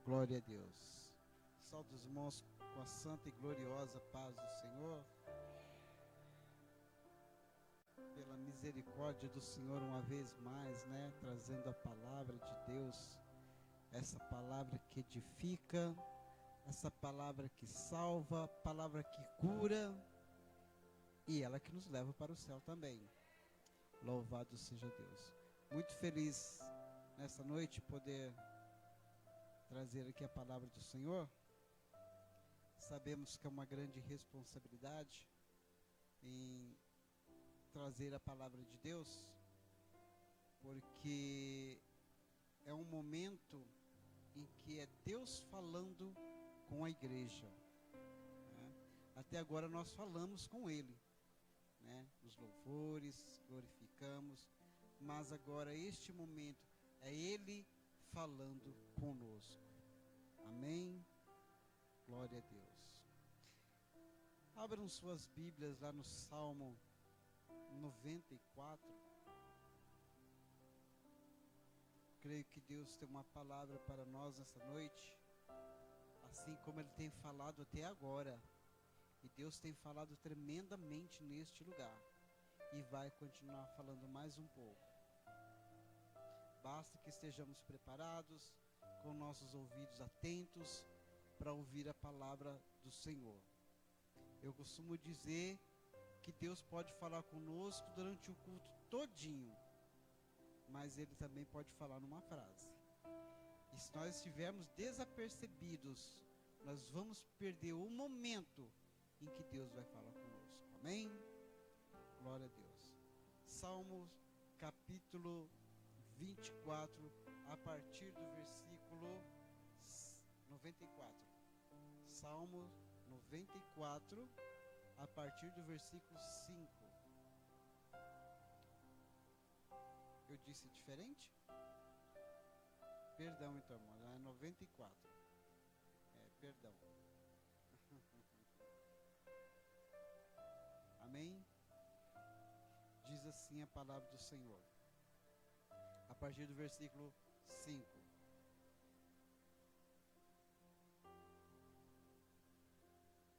Glória a Deus. Saúde os irmãos com a santa e gloriosa paz do Senhor. Pela misericórdia do Senhor, uma vez mais, né, trazendo a palavra de Deus, essa palavra que edifica, essa palavra que salva, a palavra que cura, e ela que nos leva para o céu também. Louvado seja Deus. Muito feliz nessa noite poder trazer aqui a palavra do Senhor. Sabemos que é uma grande responsabilidade em trazer a palavra de Deus, porque é um momento em que é Deus falando com a igreja, né? Até agora nós falamos com Ele, né? Nos louvores, glorificamos, mas agora este momento é Ele falando conosco. Amém? Glória a Deus. Abram suas Bíblias lá no Salmo 94. Creio que Deus tem uma palavra para nós nessa noite, assim como Ele tem falado até agora. E Deus tem falado tremendamente neste lugar, e vai continuar falando mais um pouco. Basta que estejamos preparados, com nossos ouvidos atentos, para ouvir a palavra do Senhor. Eu costumo dizer que Deus pode falar conosco durante o culto todinho, mas Ele também pode falar numa frase. E se nós estivermos desapercebidos, nós vamos perder o momento em que Deus vai falar conosco. Amém? Glória a Deus. Salmos capítulo 24, a partir do versículo 94. Salmo 94, a partir do versículo 5. Eu disse diferente? Perdão, então, irmão. É 94. Perdão. Amém? Diz assim a palavra do Senhor, a partir do versículo 5.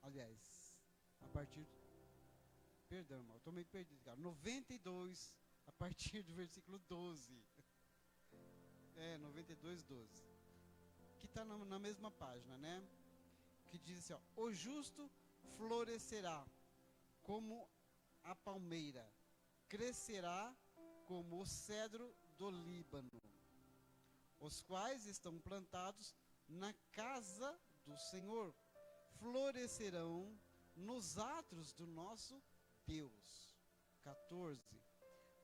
Aliás, a partir... Perdão, irmão, estou meio perdido, cara. 92, a partir do versículo 12. 92, 12. Que está na mesma página, né? Que diz assim, ó: o justo florescerá como a palmeira, crescerá como o cedro do Líbano, os quais estão plantados na casa do Senhor, florescerão nos átrios do nosso Deus. 14.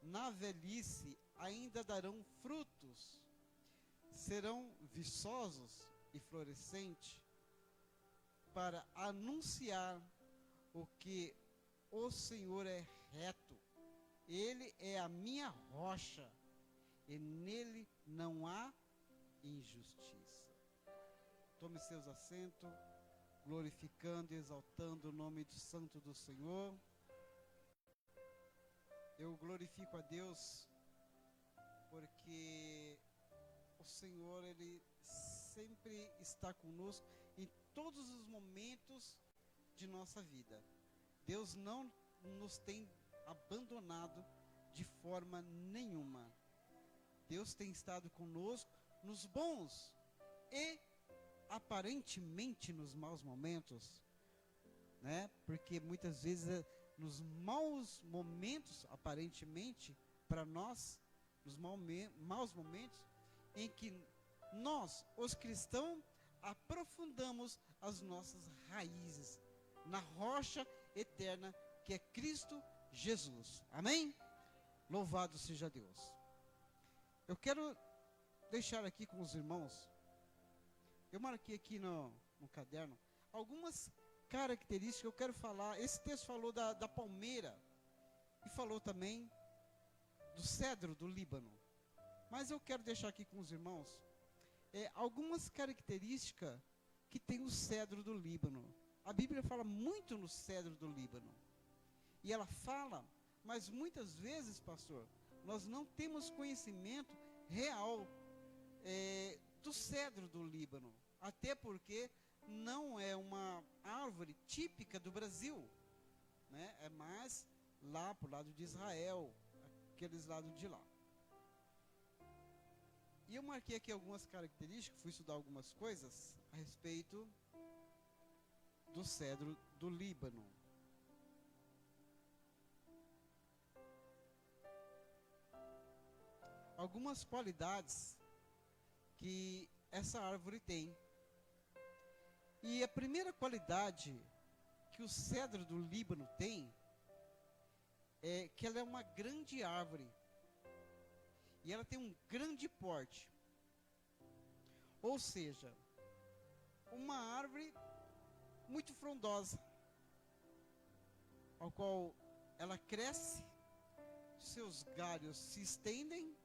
na velhice ainda darão frutos, serão viçosos e florescentes, para anunciar o que o Senhor é reto. Ele é a minha rocha, e nele não há injustiça. Tome seus assentos, glorificando e exaltando o nome santo do Senhor. Eu glorifico a Deus, porque o Senhor, Ele sempre está conosco em todos os momentos de nossa vida. Deus não nos tem abandonado de forma nenhuma. Deus tem estado conosco nos bons e aparentemente nos maus momentos, né? Porque muitas vezes nos maus momentos, aparentemente, para nós, nos maus momentos, em que nós, os cristãos, aprofundamos as nossas raízes na rocha eterna que é Cristo Jesus. Amém? Louvado seja Deus. Eu quero deixar aqui com os irmãos, eu marquei aqui no caderno, algumas características que eu quero falar. Esse texto falou da palmeira e falou também do cedro do Líbano. Mas eu quero deixar aqui com os irmãos algumas características que tem o cedro do Líbano. A Bíblia fala muito no cedro do Líbano. E ela fala, mas muitas vezes, pastor, nós não temos conhecimento real do cedro do Líbano. Até porque não é uma árvore típica do Brasil, né? É mais lá para o lado de Israel, aqueles lados de lá. E eu marquei aqui algumas características, fui estudar algumas coisas a respeito do cedro do Líbano. Algumas qualidades que essa árvore tem. E a primeira qualidade que o cedro do Líbano tem é que ela é uma grande árvore. E ela tem um grande porte. Ou seja, uma árvore muito frondosa, ao qual ela cresce, seus galhos se estendem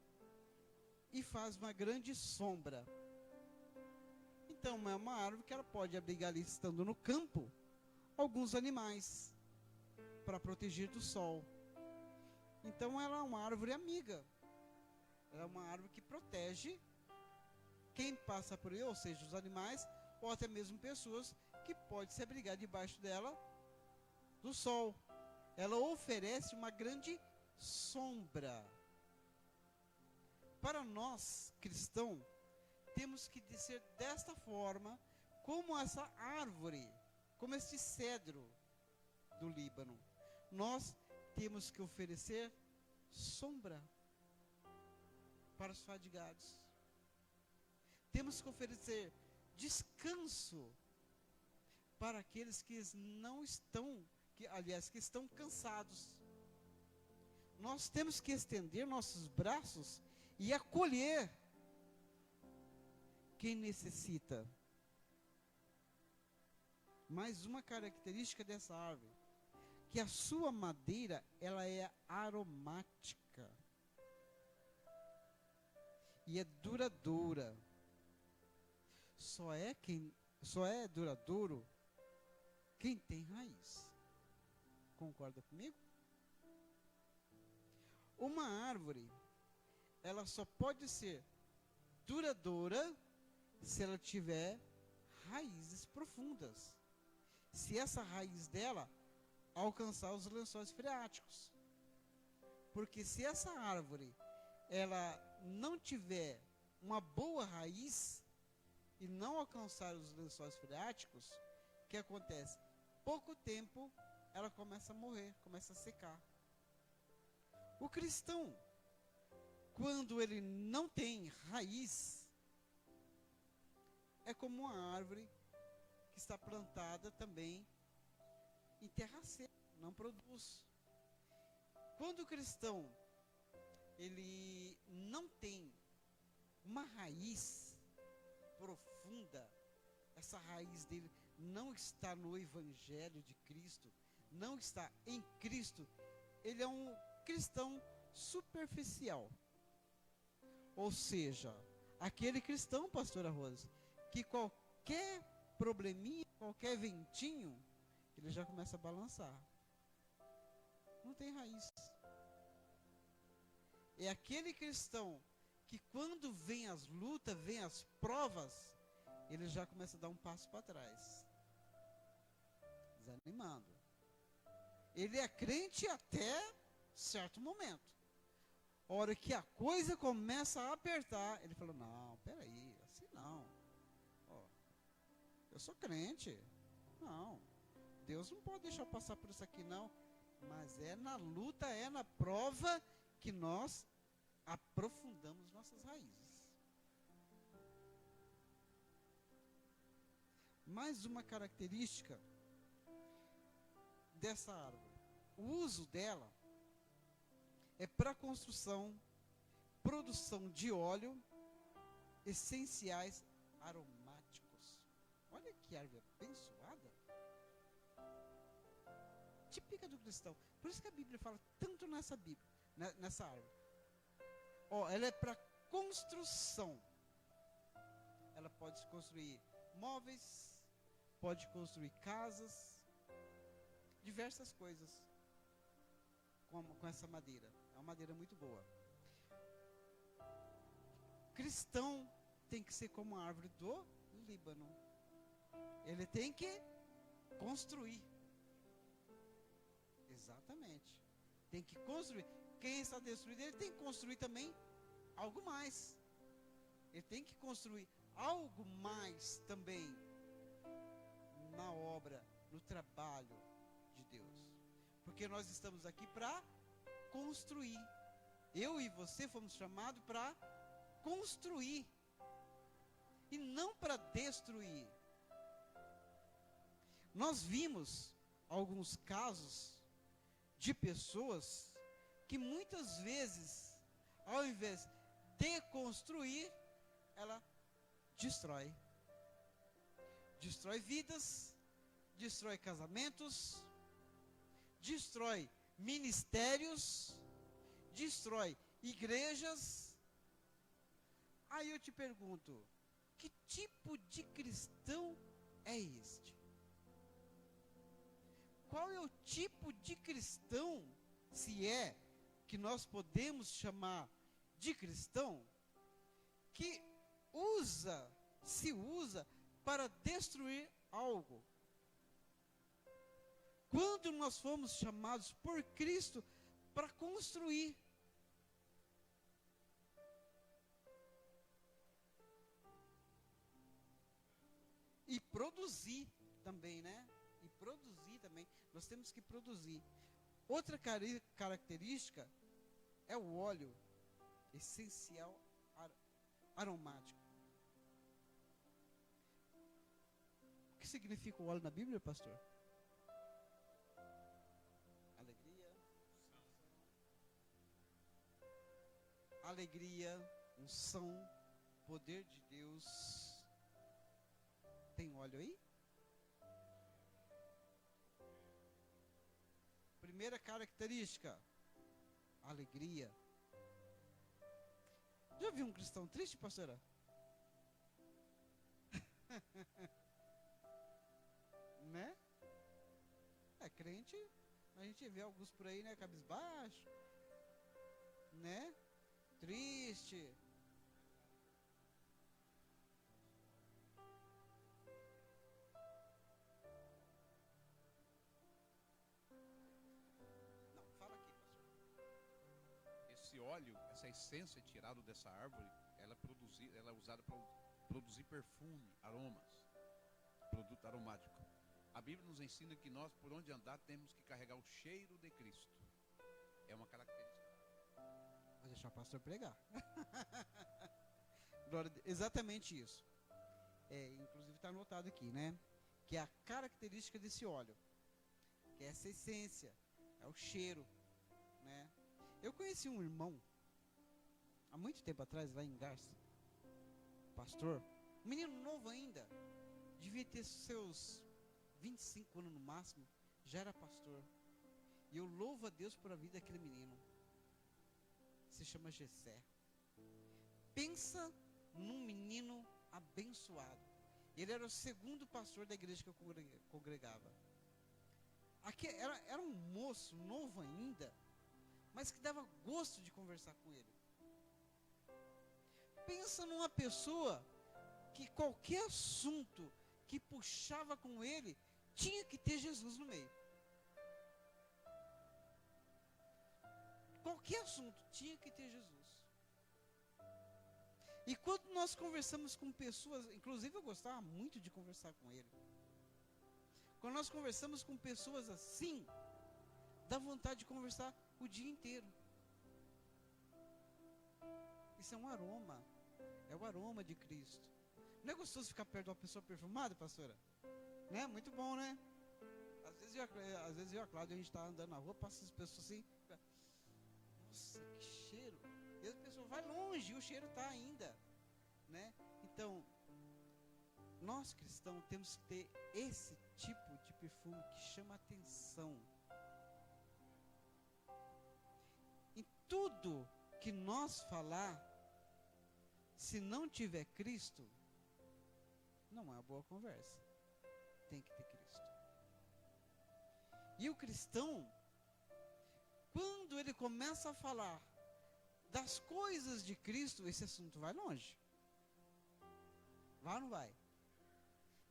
e faz uma grande sombra. Então é uma árvore que ela pode abrigar ali, estando no campo, alguns animais, para proteger do sol. Então ela é uma árvore amiga. Ela é uma árvore que protege quem passa por aí, ou seja, os animais, ou até mesmo pessoas que podem se abrigar debaixo dela do sol. Ela oferece uma grande sombra. Para nós, cristãos, temos que ser desta forma, como essa árvore, como este cedro do Líbano. Nós temos que oferecer sombra para os fadigados. Temos que oferecer descanso para aqueles que não estão, que estão cansados. Nós temos que estender nossos braços e acolher quem necessita. Mais uma característica dessa árvore, que a sua madeira, ela é aromática e é duradoura. Só é duradouro quem tem raiz. Concorda comigo? Uma árvore, ela só pode ser duradoura se ela tiver raízes profundas. Se essa raiz dela alcançar os lençóis freáticos. Porque se essa árvore ela não tiver uma boa raiz e não alcançar os lençóis freáticos, o que acontece? Pouco tempo ela começa a morrer, começa a secar. O cristão, quando ele não tem raiz, é como uma árvore que está plantada também em terra seca, não produz. Quando o cristão ele não tem uma raiz profunda, essa raiz dele não está no Evangelho de Cristo, não está em Cristo, ele é um cristão superficial. Ou seja, aquele cristão, pastora Rose, que qualquer probleminha, qualquer ventinho, ele já começa a balançar. Não tem raiz. É aquele cristão que quando vem as lutas, vem as provas, ele já começa a dar um passo para trás, desanimando. Ele é crente até certo momento. A hora que a coisa começa a apertar, ele fala, não, peraí, assim não. Ó, eu sou crente. Não, Deus não pode deixar eu passar por isso aqui não. Mas é na luta, é na prova que nós aprofundamos nossas raízes. Mais uma característica dessa árvore. O uso dela é para construção, produção de óleo, essenciais aromáticos. Olha que árvore abençoada. Típica do cristão. Por isso que a Bíblia fala tanto nessa árvore. Ó, ela é para construção. Ela pode construir móveis, pode construir casas, diversas coisas com essa madeira. É uma madeira muito boa. Cristão tem que ser como a árvore do Líbano. Ele tem que construir. Exatamente. Tem que construir. Quem está destruído, ele tem que construir também algo mais. Ele tem que construir algo mais também na obra, no trabalho de Deus. Porque nós estamos aqui para construir. Eu e você fomos chamados para construir e não para destruir. Nós vimos alguns casos de pessoas que muitas vezes, ao invés de construir, ela destrói. Destrói vidas, destrói casamentos, destrói ministérios, destrói igrejas. Aí eu te pergunto, que tipo de cristão é este? Qual é o tipo de cristão, se é que nós podemos chamar de cristão, que se usa para destruir algo? Quando nós fomos chamados por Cristo para construir. E produzir também, né? E produzir também. Nós temos que produzir. Outra característica é o óleo essencial aromático. O que significa o óleo na Bíblia, pastor? Alegria, unção, poder de Deus. Tem óleo aí? Primeira característica, alegria. Já viu um cristão triste, pastora? Né? É crente, a gente vê alguns por aí, né, cabisbaixo, né? Triste. Não, fala aqui, pastor. Esse óleo, essa essência tirada dessa árvore, ela é usada para produzir perfume, aromas, produto aromático. A Bíblia nos ensina que nós, por onde andar, temos que carregar o cheiro de Cristo. É uma característica. Vou deixar o pastor pregar. Exatamente isso. Inclusive está anotado aqui, né? Que é a característica desse óleo, que é essa essência, é o cheiro, né? Eu conheci um irmão há muito tempo atrás, lá em Garça, pastor, um menino novo ainda, devia ter seus 25 anos no máximo, já era pastor. E eu louvo a Deus por a vida daquele menino. Se chama Gessé. Pensa num menino abençoado. Ele era o segundo pastor da igreja que eu congregava. Aqui era um moço novo ainda, mas que dava gosto de conversar com ele. Pensa numa pessoa que qualquer assunto que puxava com ele, tinha que ter Jesus no meio. Qualquer assunto tinha que ter Jesus. E quando nós conversamos com pessoas, inclusive eu gostava muito de conversar com ele. Quando nós conversamos com pessoas assim, dá vontade de conversar o dia inteiro. Isso é um aroma. É o aroma de Cristo. Não é gostoso ficar perto de uma pessoa perfumada, pastora? Né? Muito bom, né? Às vezes eu e a Cláudia, a gente está andando na rua, passa as pessoas assim, nossa, que cheiro. E a pessoa vai longe e o cheiro está ainda, né? Então, nós cristãos temos que ter esse tipo de perfume que chama atenção. Em tudo que nós falar, se não tiver Cristo, não é uma boa conversa. Tem que ter Cristo. E o cristão, quando ele começa a falar das coisas de Cristo, esse assunto vai longe. Vai ou não vai?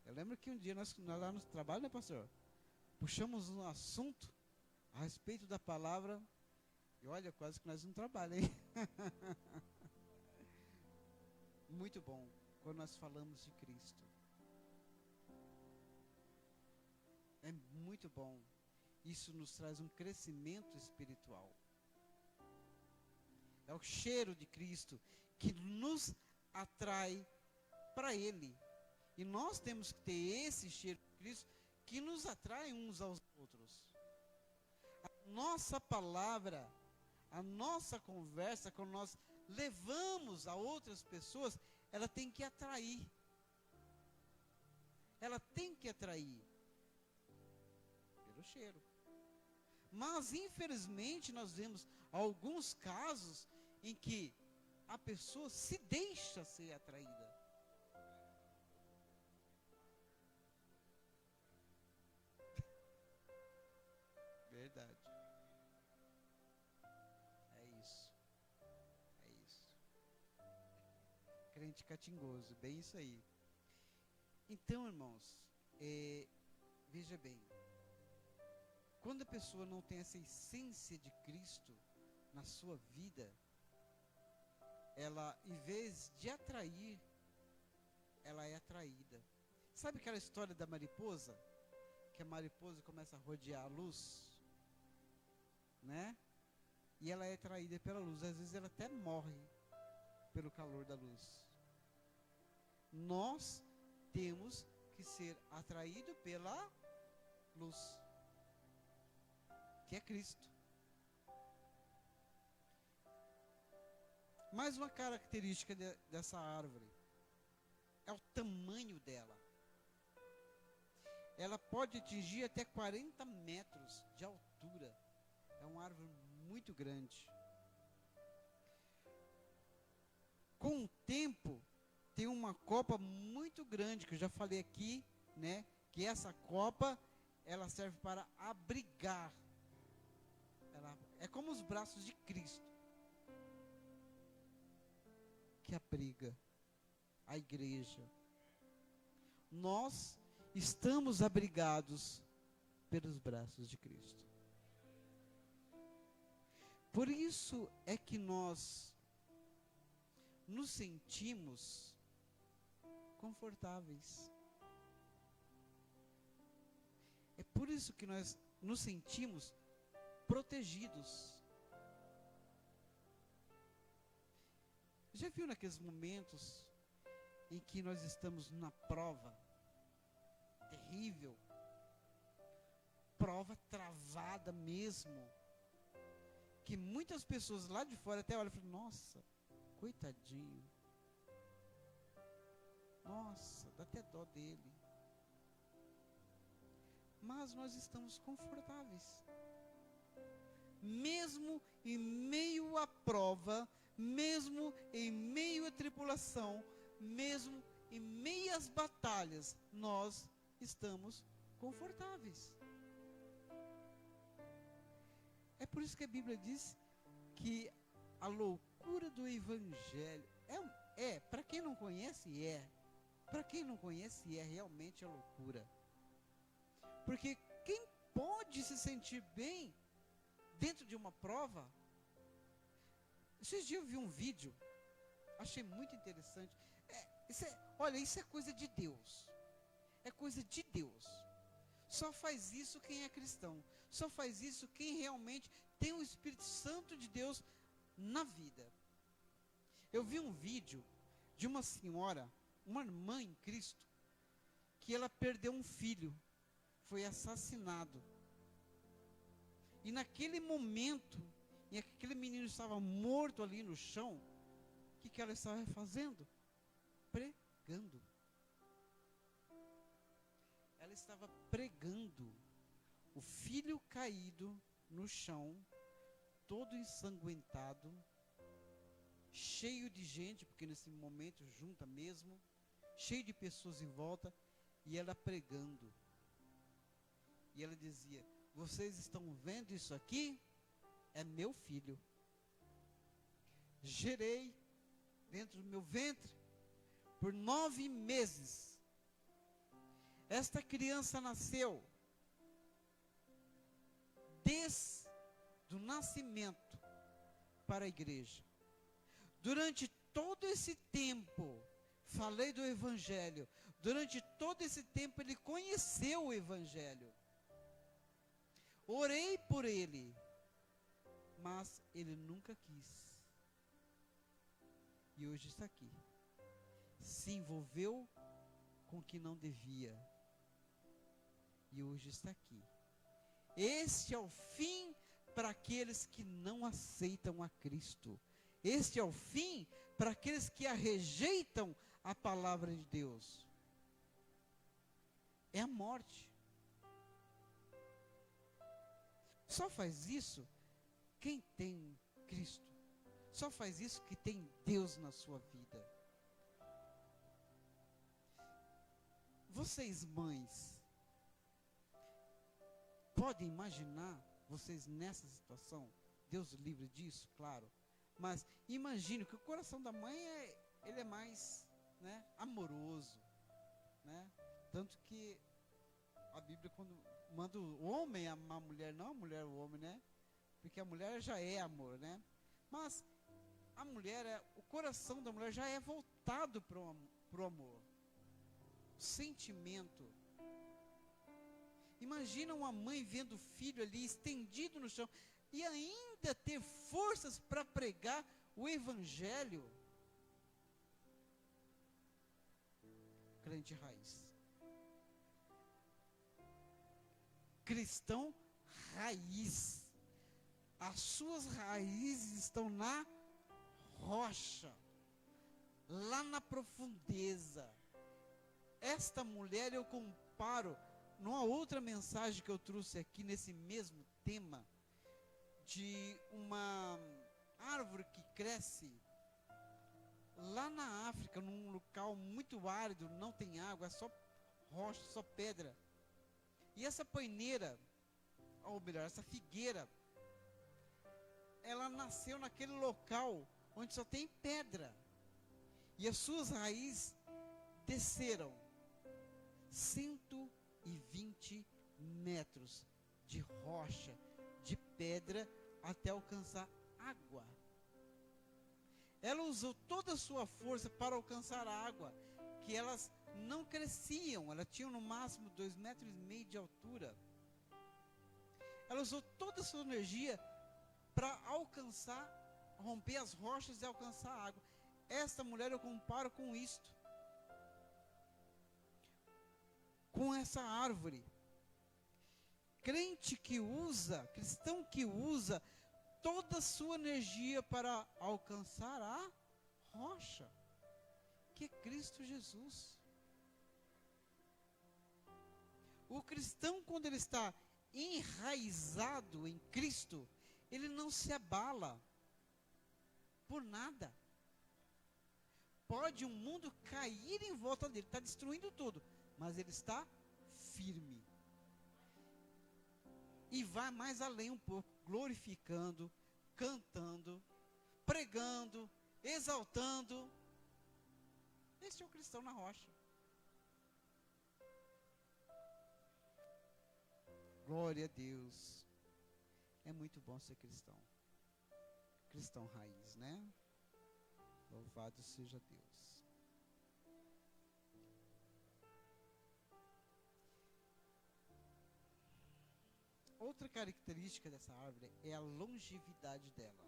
Eu lembro que um dia nós lá no trabalho, né, pastor? Puxamos um assunto a respeito da palavra. E olha, quase que nós não trabalhamos, hein? Muito bom quando nós falamos de Cristo. É muito bom. Isso nos traz um crescimento espiritual. É o cheiro de Cristo que nos atrai para Ele. E nós temos que ter esse cheiro de Cristo que nos atrai uns aos outros. A nossa palavra, a nossa conversa, quando nós levamos a outras pessoas, ela tem que atrair. Ela tem que atrair. Pelo cheiro. Mas, infelizmente, nós vemos alguns casos em que a pessoa se deixa ser atraída. Verdade. É isso. É isso. Crente catingoso, bem isso aí. Então, irmãos, veja bem. Quando a pessoa não tem essa essência de Cristo na sua vida, ela, em vez de atrair, ela é atraída. Sabe aquela história da mariposa? Que a mariposa começa a rodear a luz, né? E ela é atraída pela luz. Às vezes ela até morre pelo calor da luz. Nós temos que ser atraídos pela luz, que é Cristo. Mais uma característica dessa árvore é o tamanho dela. Ela pode atingir até 40 metros de altura. É uma árvore muito grande. Com o tempo, tem uma copa muito grande, que eu já falei aqui, né? Que essa copa, ela serve para abrigar. Ela é como os braços de Cristo, que abriga a igreja. Nós estamos abrigados pelos braços de Cristo. Por isso é que nós nos sentimos confortáveis. É por isso que nós nos sentimos protegidos. Já viu naqueles momentos em que nós estamos numa prova terrível, prova travada mesmo, que muitas pessoas lá de fora até olham e falam, nossa, Coitadinho. Nossa, dá até dó dele. Mas nós estamos confortáveis. Mesmo em meio à prova, mesmo em meio à tribulação, mesmo em meio às batalhas, nós estamos confortáveis. É por isso que a Bíblia diz que a loucura do Evangelho para quem não conhece, para quem não conhece, realmente a loucura. Porque quem pode se sentir bem dentro de uma prova? Esses dias eu vi um vídeo, achei muito interessante. Olha, isso é coisa de Deus. É coisa de Deus. Só faz isso quem é cristão. Só faz isso quem realmente tem o Espírito Santo de Deus na vida. Eu vi um vídeo de uma senhora, uma irmã em Cristo, que ela perdeu um filho, foi assassinado. E naquele momento, em que aquele menino estava morto ali no chão, o que ela estava fazendo? Pregando. Ela estava pregando. O filho caído no chão, todo ensanguentado, cheio de gente, porque nesse momento junta mesmo, cheio de pessoas em volta, e ela pregando. E ela dizia: vocês estão vendo isso aqui? É meu filho. Gerei dentro do meu ventre por 9 meses. Esta criança nasceu desde o nascimento para a igreja. Durante todo esse tempo, falei do Evangelho. Durante todo esse tempo, ele conheceu o Evangelho. Orei por ele, mas ele nunca quis. E hoje está aqui. Se envolveu com o que não devia. E hoje está aqui. Este é o fim para aqueles que não aceitam a Cristo. Este é o fim para aqueles que a rejeitam a palavra de Deus. É a morte. Só faz isso quem tem Cristo. Só faz isso que tem Deus na sua vida. Vocês, mães, podem imaginar vocês nessa situação? Deus livre disso, claro. Mas imagine que o coração da mãe ele é mais, né, amoroso, né? Tanto que a Bíblia, quando manda o homem amar a mulher, não a mulher o homem, né? Porque a mulher já é amor, né? Mas a mulher, o coração da mulher já é voltado para o amor. O sentimento. Imagina uma mãe vendo o filho ali estendido no chão e ainda ter forças para pregar o Evangelho. Crente raiz. Cristão raiz. As suas raízes estão na rocha, lá na profundeza. Esta mulher eu comparo numa outra mensagem que eu trouxe aqui nesse mesmo tema, de uma árvore que cresce lá na África, num local muito árido, não tem água, é só rocha, só pedra. E essa paineira, ou melhor, essa figueira, ela nasceu naquele local onde só tem pedra. E as suas raízes desceram 120 metros de rocha, de pedra, até alcançar água. Ela usou toda a sua força para alcançar a água, que elas não cresciam, elas tinham no máximo 2,5 metros de altura. Ela usou toda a sua energia para alcançar, romper as rochas e alcançar a água. Esta mulher eu comparo com isto, com essa árvore. Crente que usa, cristão que usa toda a sua energia para alcançar a rocha, que é Cristo Jesus. O cristão, quando ele está enraizado em Cristo, ele não se abala por nada. Pode um mundo cair em volta dele, está destruindo tudo, mas ele está firme. E vai mais além um pouco, glorificando, cantando, pregando, exaltando. Este é o cristão na rocha. Glória a Deus. É muito bom ser cristão. Cristão raiz, né? Louvado seja Deus. Outra característica dessa árvore é a longevidade dela.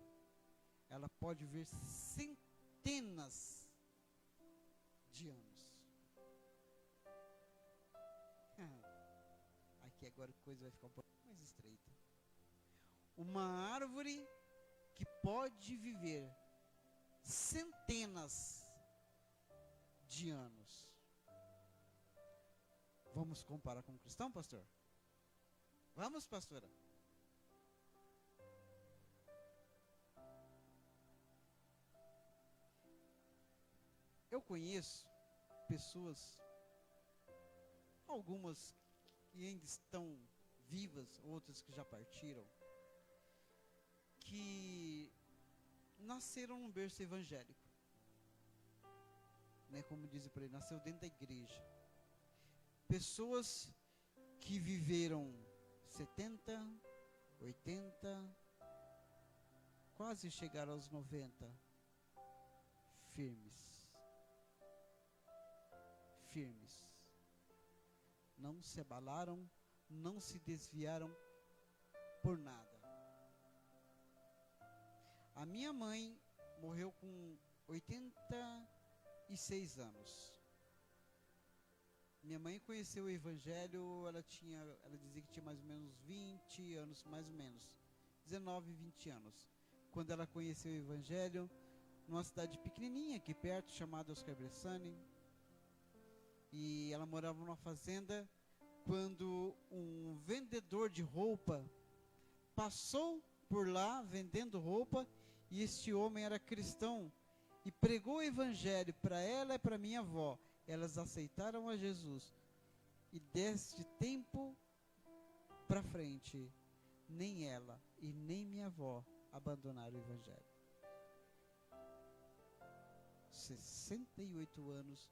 Ela pode viver centenas de anos. Aqui agora a coisa vai ficar um pouco mais estreita. Uma árvore que pode viver centenas de anos. Vamos comparar com um cristão, pastor? Vamos, pastora? Eu conheço pessoas, algumas que ainda estão vivas, outras que já partiram, que nasceram num berço evangélico, né, como diz por aí, nasceu dentro da igreja. Pessoas que viveram 70, 80, quase chegaram aos 90, firmes. Não se abalaram, não se desviaram por nada. A minha mãe morreu com 86 anos. Minha mãe conheceu o evangelho, ela dizia que tinha mais ou menos 20 anos, mais ou menos, 19, 20 anos. Quando ela conheceu o evangelho, numa cidade pequenininha aqui perto, chamada Oscar Bressani. E ela morava numa fazenda, quando um vendedor de roupa passou por lá vendendo roupa, e este homem era cristão e pregou o evangelho para ela e para minha avó. Elas aceitaram a Jesus, e deste tempo para frente, nem ela e nem minha avó abandonaram o evangelho. 68 anos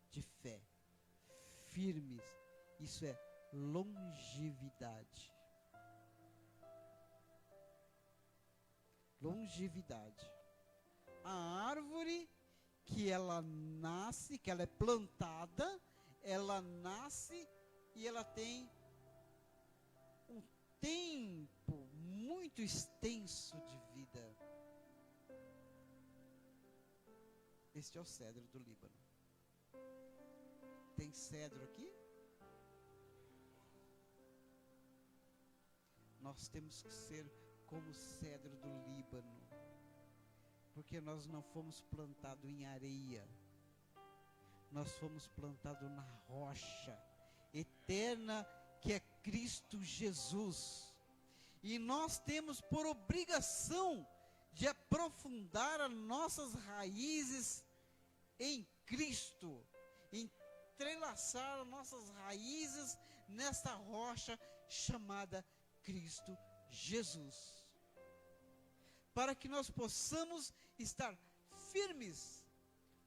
de fé, firmes. Isso é longevidade. Longevidade. A árvore que ela nasce, que ela é plantada, ela nasce e ela tem um tempo muito extenso de vida. Este é o cedro do Líbano. Tem cedro aqui? Nós temos que ser como o cedro do Líbano, porque nós não fomos plantados em areia, nós fomos plantados na rocha eterna, que é Cristo Jesus. E nós temos por obrigação de aprofundar as nossas raízes em Cristo, entrelaçar as nossas raízes nesta rocha chamada Cristo Jesus, para que nós possamos estar firmes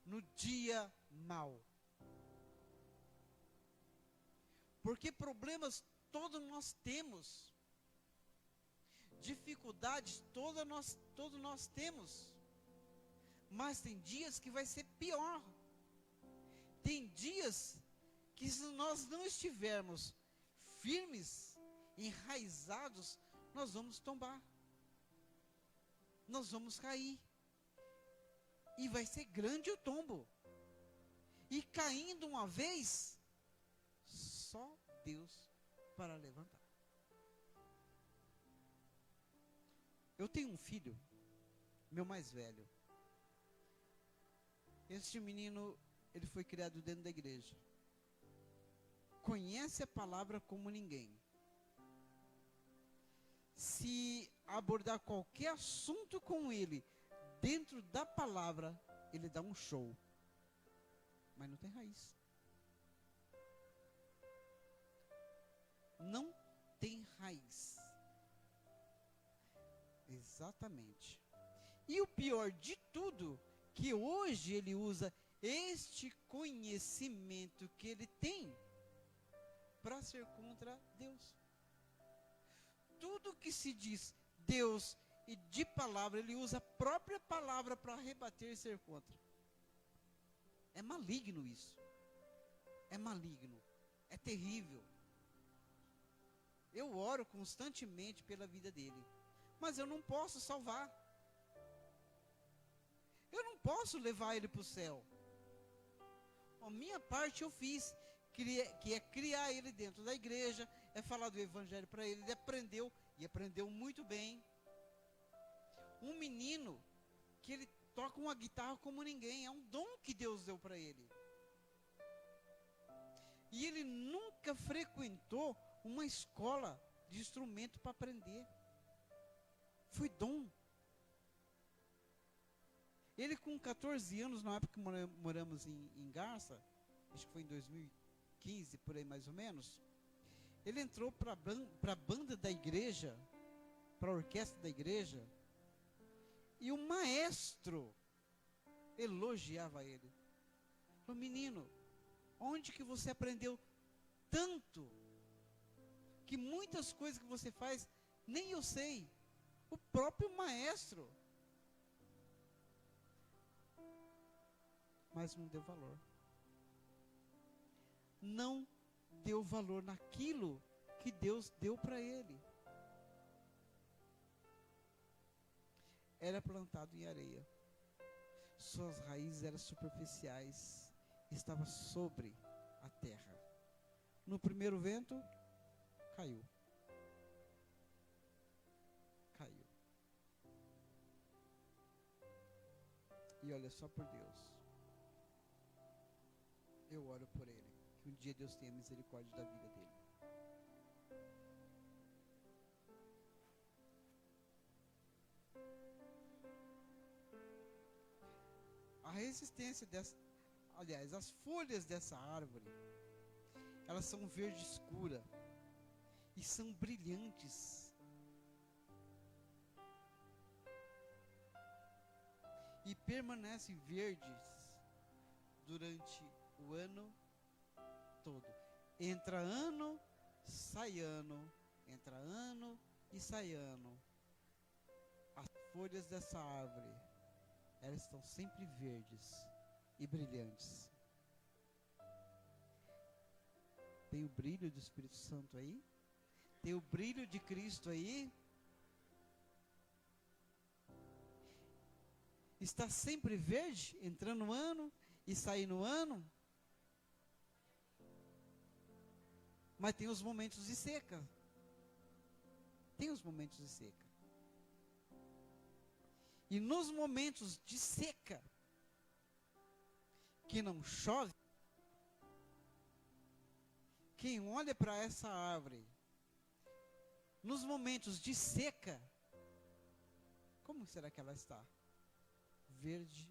no dia mau. Porque problemas todos nós temos, dificuldades todos nós temos, mas tem dias que vai ser pior. Tem dias que, se nós não estivermos firmes, enraizados, nós vamos tombar, nós vamos cair, e vai ser grande o tombo. E caindo uma vez, só Deus para levantar. Eu tenho um filho, meu mais velho. Este menino, ele foi criado dentro da igreja. Conhece a palavra como ninguém. Se abordar qualquer assunto com ele, dentro da palavra, ele dá um show. Mas não tem raiz. Não tem raiz. Exatamente. E o pior de tudo, que hoje ele usa este conhecimento que ele tem para ser contra Deus. Tudo que se diz Deus e de palavra, ele usa a própria palavra para rebater e ser contra. É maligno isso. É maligno. É terrível. Eu oro constantemente pela vida dele. Mas eu não posso salvar. Eu não posso levar ele para o céu. A minha parte eu fiz, que é criar ele dentro da igreja, é falar do evangelho para ele. Ele aprendeu, e aprendeu muito bem. Um menino que ele toca uma guitarra como ninguém, é um dom que Deus deu para ele. E ele nunca frequentou uma escola de instrumento para aprender. Foi dom. Ele com 14 anos, na época que moramos em Garça, acho que foi em 2015, por aí mais ou menos, ele entrou para a banda da igreja, para a orquestra da igreja, e o maestro elogiava ele. Falou: menino, onde que você aprendeu tanto, que muitas coisas que você faz, nem eu sei. O próprio maestro. Mas não deu valor. Não deu valor naquilo que Deus deu para ele. Era plantado em areia. Suas raízes eram superficiais. Estava sobre a terra. No primeiro vento, caiu. Caiu. E olha só, por Deus, eu oro por ele, que um dia Deus tenha misericórdia da vida dele. A resistência dessa, aliás, as folhas dessa árvore, elas são verde escura e são brilhantes. E permanecem verdes durante o ano todo. Entra ano, sai ano. Entra ano e sai ano. As folhas dessa árvore, elas estão sempre verdes e brilhantes. Tem o brilho do Espírito Santo aí? Tem o brilho de Cristo aí? Está sempre verde, entrando no ano e saindo no ano? Mas tem os momentos de seca. Tem os momentos de seca. E nos momentos de seca, que não chove, quem olha para essa árvore, nos momentos de seca, como será que ela está? Verde,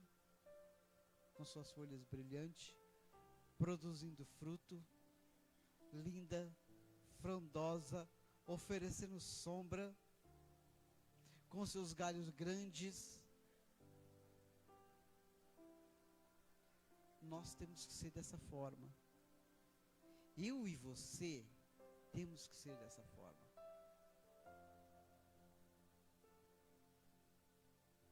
com suas folhas brilhantes, produzindo fruto, linda, frondosa, oferecendo sombra, com seus galhos grandes. Nós temos que ser dessa forma. Eu e você temos que ser dessa forma.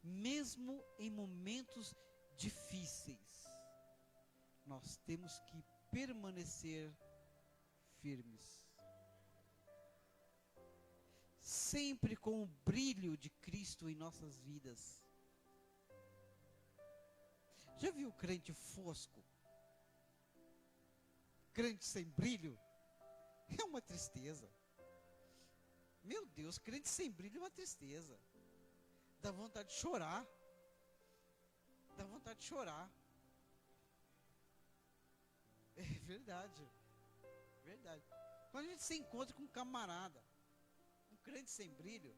Mesmo em momentos difíceis, nós temos que permanecer firmes. Sempre com o brilho de Cristo em nossas vidas. Já viu crente fosco? Crente sem brilho? É uma tristeza. Meu Deus, crente sem brilho é uma tristeza. Dá vontade de chorar. Dá vontade de chorar. Verdade. Verdade. Quando a gente se encontra com um camarada, um crente sem brilho,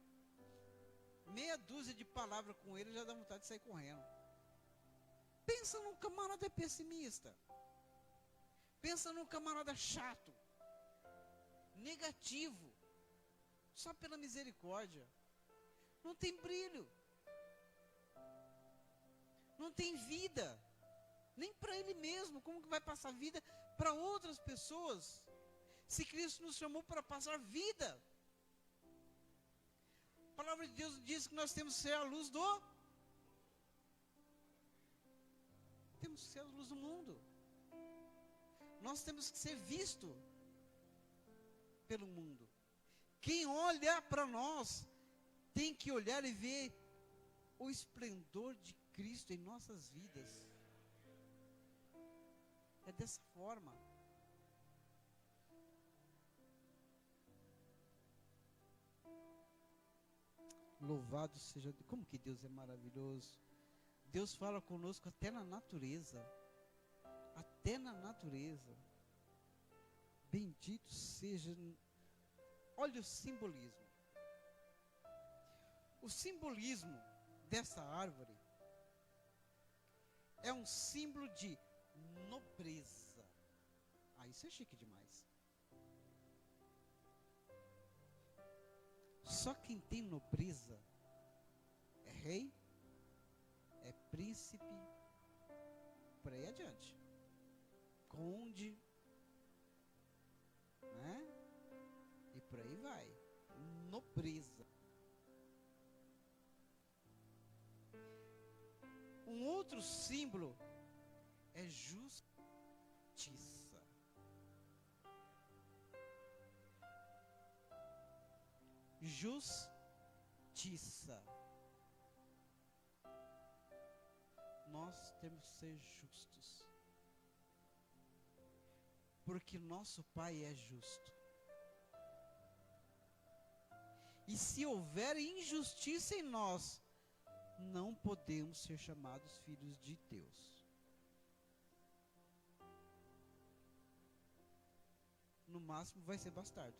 meia dúzia de palavras com ele já dá vontade de sair correndo. Pensa num camarada pessimista. Pensa num camarada chato, negativo, só pela misericórdia. Não tem brilho. Não tem vida. Nem para ele mesmo. Como que vai passar vida para outras pessoas? Se Cristo nos chamou para passar vida. A palavra de Deus diz que nós temos que ser a luz do... Temos que ser a luz do mundo. Nós temos que ser visto pelo mundo. Quem olha para nós tem que olhar e ver o esplendor de Cristo em nossas vidas. É dessa forma. Louvado seja Deus. Como que Deus é maravilhoso. Deus fala conosco até na natureza. Até na natureza. Bendito seja. Olha o simbolismo. O simbolismo dessa árvore é um símbolo de nobreza. Ah, isso é chique demais. Só quem tem nobreza é rei, é príncipe, por aí adiante. Conde, né? E por aí vai. Nobreza. Um outro símbolo é justiça. Justiça. Nós temos que ser justos. Porque nosso Pai é justo. E se houver injustiça em nós, não podemos ser chamados filhos de Deus. No máximo vai ser bastardo.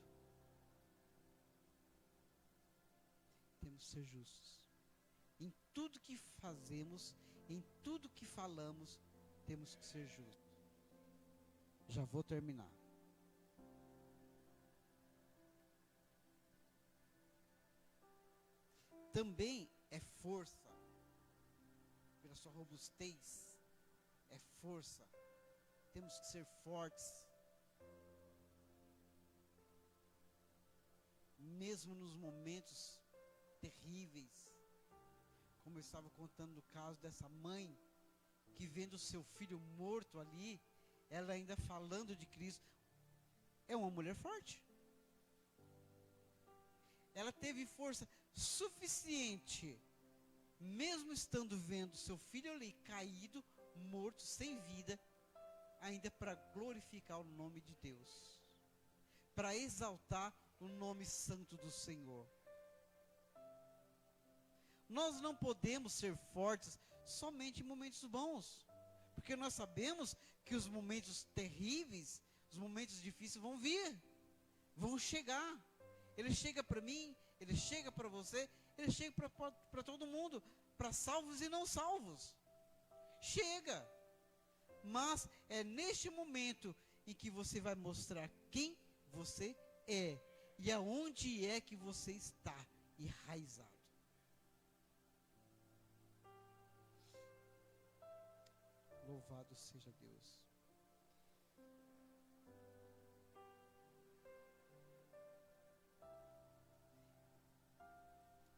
Temos que ser justos. Em tudo que fazemos, em tudo que falamos, temos que ser justos. Já vou terminar. Também é força. Pela sua robustez, é força. Temos que ser fortes. Mesmo nos momentos terríveis, como eu estava contando no caso dessa mãe, que vendo o seu filho morto ali, ela ainda falando de Cristo, é uma mulher forte. Ela teve força suficiente, mesmo estando vendo seu filho ali caído, morto, sem vida, ainda para glorificar o nome de Deus, para exaltar o nome santo do Senhor. Nós não podemos ser fortes somente em momentos bons, porque nós sabemos que os momentos terríveis, os momentos difíceis vão vir, vão chegar. Ele chega para mim, ele chega para você, ele chega para todo mundo, para salvos e não salvos. Chega. Mas é neste momento em que você vai mostrar quem você é e aonde é que você está enraizado. Louvado seja Deus.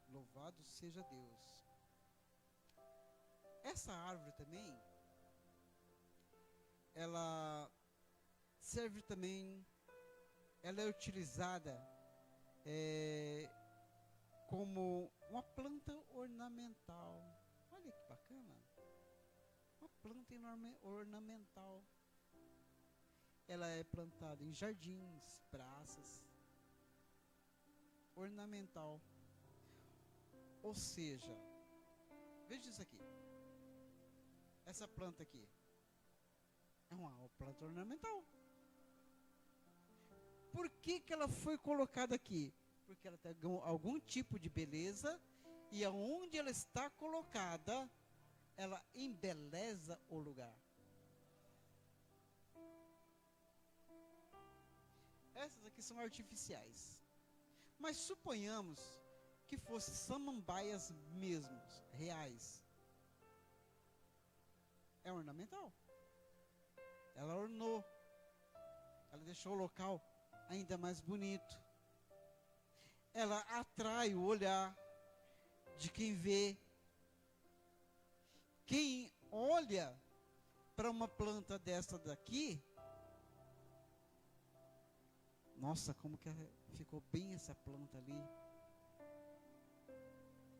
Louvado seja Deus. Essa árvore também, ela serve também, ela é utilizada como uma planta ornamental. Olha que bacana. Uma planta ornamental. Ela é plantada em jardins, praças. Ornamental. Ou seja, veja isso aqui. Essa planta aqui é uma uma planta ornamental. Por que ela foi colocada aqui? Porque ela tem algum tipo de beleza, e aonde ela está colocada, ela embeleza o lugar. Essas aqui são artificiais. Mas suponhamos que fossem samambaias mesmos, reais. É ornamental. Ela ornou. Ela deixou o local ainda mais bonito. Ela atrai o olhar de quem vê. Quem olha para uma planta dessa daqui, nossa, como que ficou bem essa planta ali.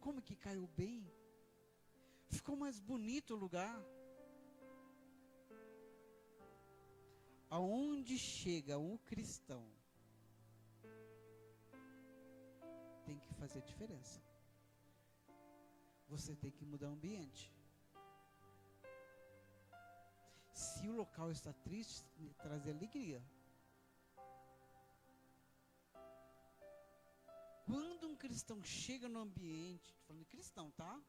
Como que caiu bem. Ficou mais bonito o lugar. Aonde chega um cristão, tem que fazer diferença. Você tem que mudar o ambiente. Se o local está triste, trazer alegria. Quando um cristão chega no ambiente, falando de cristão, tá?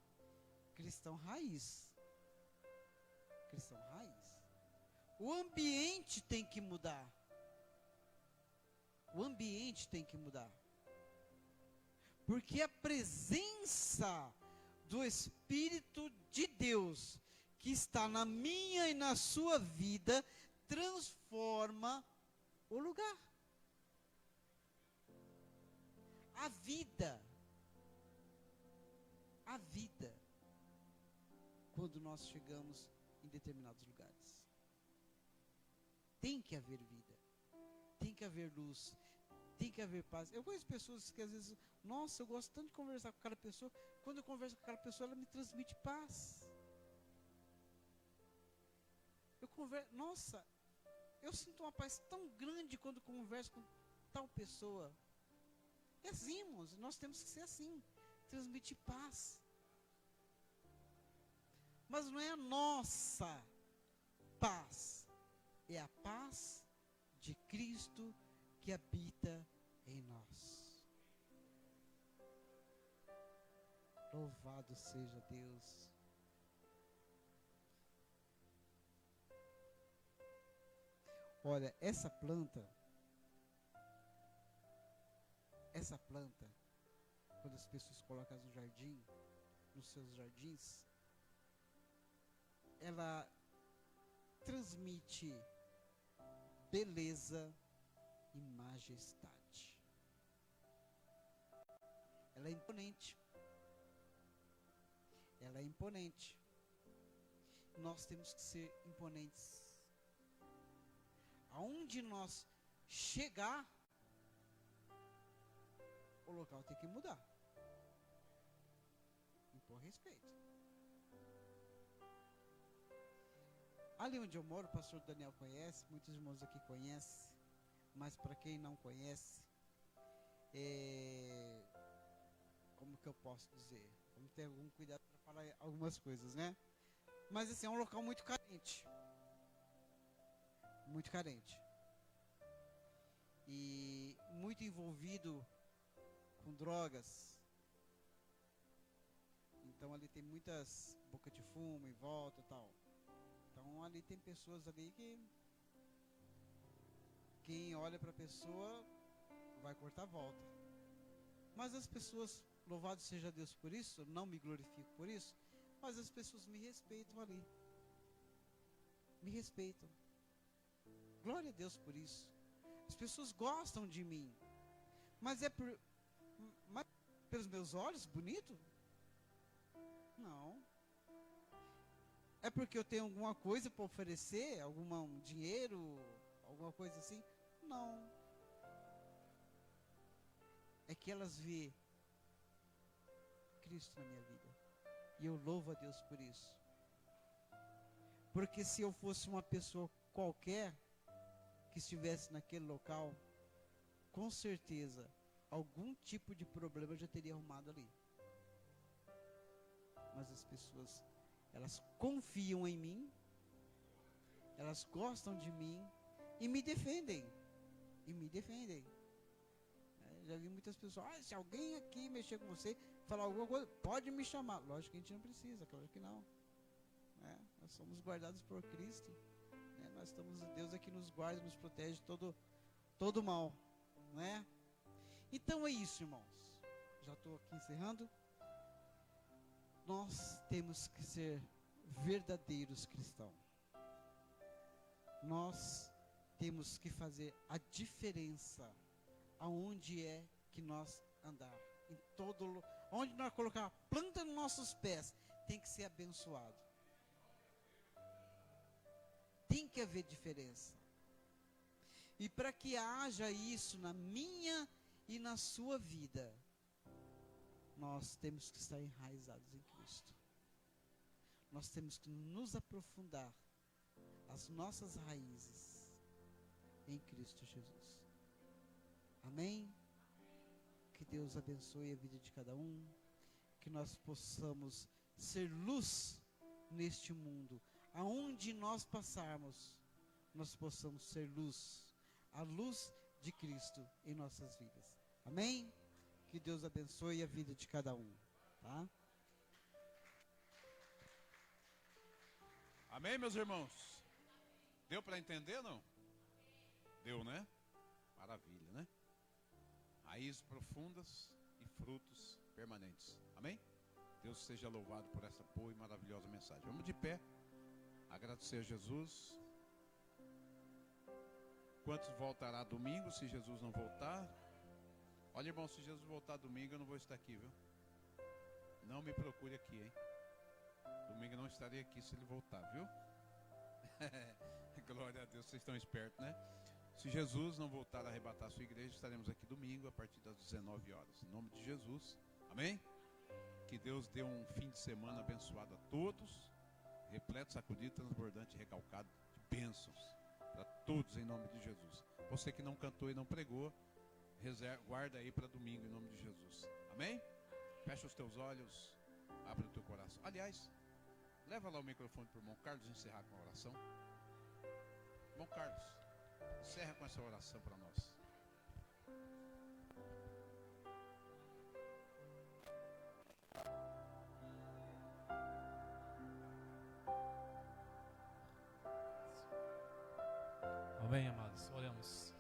Cristão raiz. Cristão raiz. O ambiente tem que mudar. O ambiente tem que mudar. Porque a presença do Espírito de Deus, que está na minha e na sua vida, transforma o lugar. A vida, quando nós chegamos em determinados lugares. Tem que haver vida, tem que haver luz, tem que haver paz. Eu conheço pessoas que às vezes, nossa, eu gosto tanto de conversar com aquela pessoa, quando eu converso com aquela pessoa, ela me transmite paz. Nossa, eu sinto uma paz tão grande quando converso com tal pessoa. É assim, irmãos, nós temos que ser assim, transmitir paz. Mas não é a nossa paz, é a paz de Cristo que habita em nós. Louvado seja Deus. Olha, essa planta, quando as pessoas colocam no jardim, nos seus jardins, ela transmite beleza e majestade. Ela é imponente. Ela é imponente. Nós temos que ser imponentes. Aonde nós chegar, o local tem que mudar. Impor respeito. Ali onde eu moro, o pastor Daniel conhece, muitos irmãos aqui conhecem, mas para quem não conhece, como que eu posso dizer? Vamos ter algum cuidado para falar algumas coisas, né? Mas assim, é um local muito carente. Muito carente. E muito envolvido com drogas. Então ali tem muitas bocas de fumo em volta e tal. Então ali tem pessoas ali que quem olha para a pessoa vai cortar a volta. Mas as pessoas, louvado seja Deus por isso, não me glorifico por isso, mas as pessoas me respeitam ali. Me respeitam. Glória a Deus por isso. As pessoas gostam de mim. Mas pelos meus olhos, bonito? Não. É porque eu tenho alguma coisa para oferecer? Um dinheiro? Alguma coisa assim? Não. É que elas vê Cristo na minha vida. E eu louvo a Deus por isso. Porque se eu fosse uma pessoa qualquer que estivesse naquele local, com certeza algum tipo de problema eu já teria arrumado ali. Mas as pessoas, elas confiam em mim, elas elas gostam de mim e me defendem. E me defendem. Já vi muitas pessoas, se alguém aqui mexer com você, falar alguma coisa, pode me chamar. Lógico que a gente não precisa, claro que não. Nós somos guardados por Cristo. Nós estamos, Deus é que nos guarda, nos protege todo mal. Né? Então é isso, irmãos. Já estou aqui encerrando. Nós temos que ser verdadeiros cristãos. Nós temos que fazer a diferença aonde é que nós andar. Onde nós colocar a planta nos nossos pés, tem que ser abençoado. Tem que haver diferença. E para que haja isso na minha e na sua vida, nós temos que estar enraizados em Cristo. Nós temos que nos aprofundar as nossas raízes em Cristo Jesus. Amém? Que Deus abençoe a vida de cada um. Que nós possamos ser luz neste mundo. Aonde nós passarmos, nós possamos ser luz. A luz de Cristo em nossas vidas. Amém? Que Deus abençoe a vida de cada um. Tá? Amém, meus irmãos? Deu para entender ou não? Deu, né? Maravilha, né? Raízes profundas e frutos permanentes. Amém? Deus seja louvado por essa boa e maravilhosa mensagem. Vamos de pé. Agradecer a Jesus. Quantos voltará domingo, se Jesus não voltar? Olha, irmão, se Jesus voltar domingo, eu não vou estar aqui, viu? Não me procure aqui, hein? Domingo eu não estarei aqui se ele voltar, viu? Glória a Deus, vocês estão espertos, né? Se Jesus não voltar a arrebatar a sua igreja, estaremos aqui domingo a partir das 19 horas. Em nome de Jesus, amém? Que Deus dê um fim de semana abençoado a todos, repleto, sacudido, transbordante, recalcado de bênçãos para todos em nome de Jesus. Você que não cantou e não pregou, guarda aí para domingo em nome de Jesus. Amém? Fecha os teus olhos, abre o teu coração. Aliás, leva lá o microfone para o irmão Carlos encerrar com a oração. Irmão Carlos, encerra com essa oração para nós. Amém, amados. Oremos.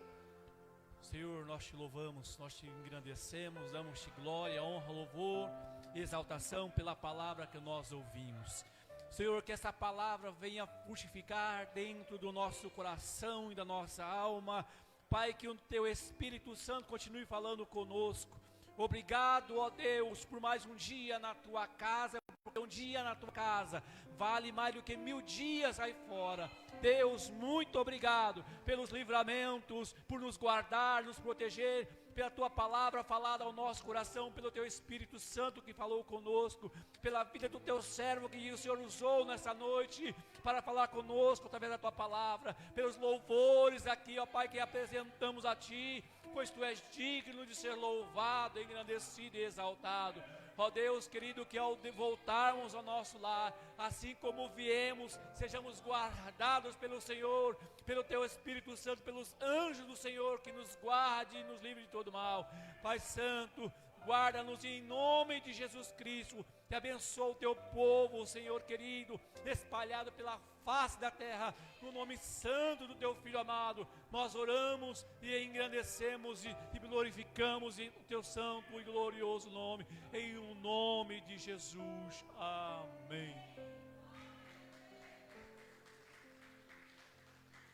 Senhor, nós te louvamos, nós te engrandecemos, damos-te glória, honra, louvor, exaltação pela palavra que nós ouvimos. Senhor, que essa palavra venha frutificar dentro do nosso coração e da nossa alma. Pai, que o teu Espírito Santo continue falando conosco. Obrigado, ó Deus, por mais um dia na tua casa, porque um dia na tua casa vale mais do que 1000 dias aí fora. Deus, muito obrigado pelos livramentos, por nos guardar, nos proteger, pela tua palavra falada ao nosso coração, pelo teu Espírito Santo que falou conosco, pela vida do teu servo que o Senhor usou nessa noite para falar conosco através da tua palavra, pelos louvores aqui, ó Pai, que apresentamos a ti, pois tu és digno de ser louvado, engrandecido e exaltado. Ó Deus querido, que ao voltarmos ao nosso lar, assim como viemos, sejamos guardados pelo Senhor, pelo teu Espírito Santo, pelos anjos do Senhor, que nos guarde e nos livre de todo mal. Pai Santo, guarda-nos em nome de Jesus Cristo, e abençoa o teu povo, Senhor querido, espalhado pela face da terra, no nome santo do teu Filho amado. Nós oramos e engrandecemos e glorificamos o teu santo e glorioso nome, em o nome de Jesus. Amém.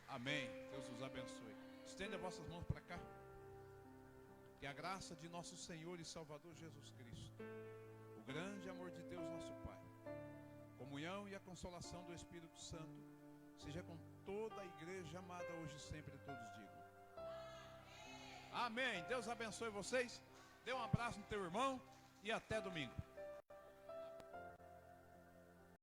Amém. Deus os abençoe. Estenda vossas mãos para cá. Que a graça de nosso Senhor e Salvador Jesus Cristo, o grande amor de Deus nosso Pai, comunhão e a consolação do Espírito Santo, seja com toda a igreja amada hoje e sempre, todos digam. Amém. Deus abençoe vocês. Dê um abraço no teu irmão e até domingo.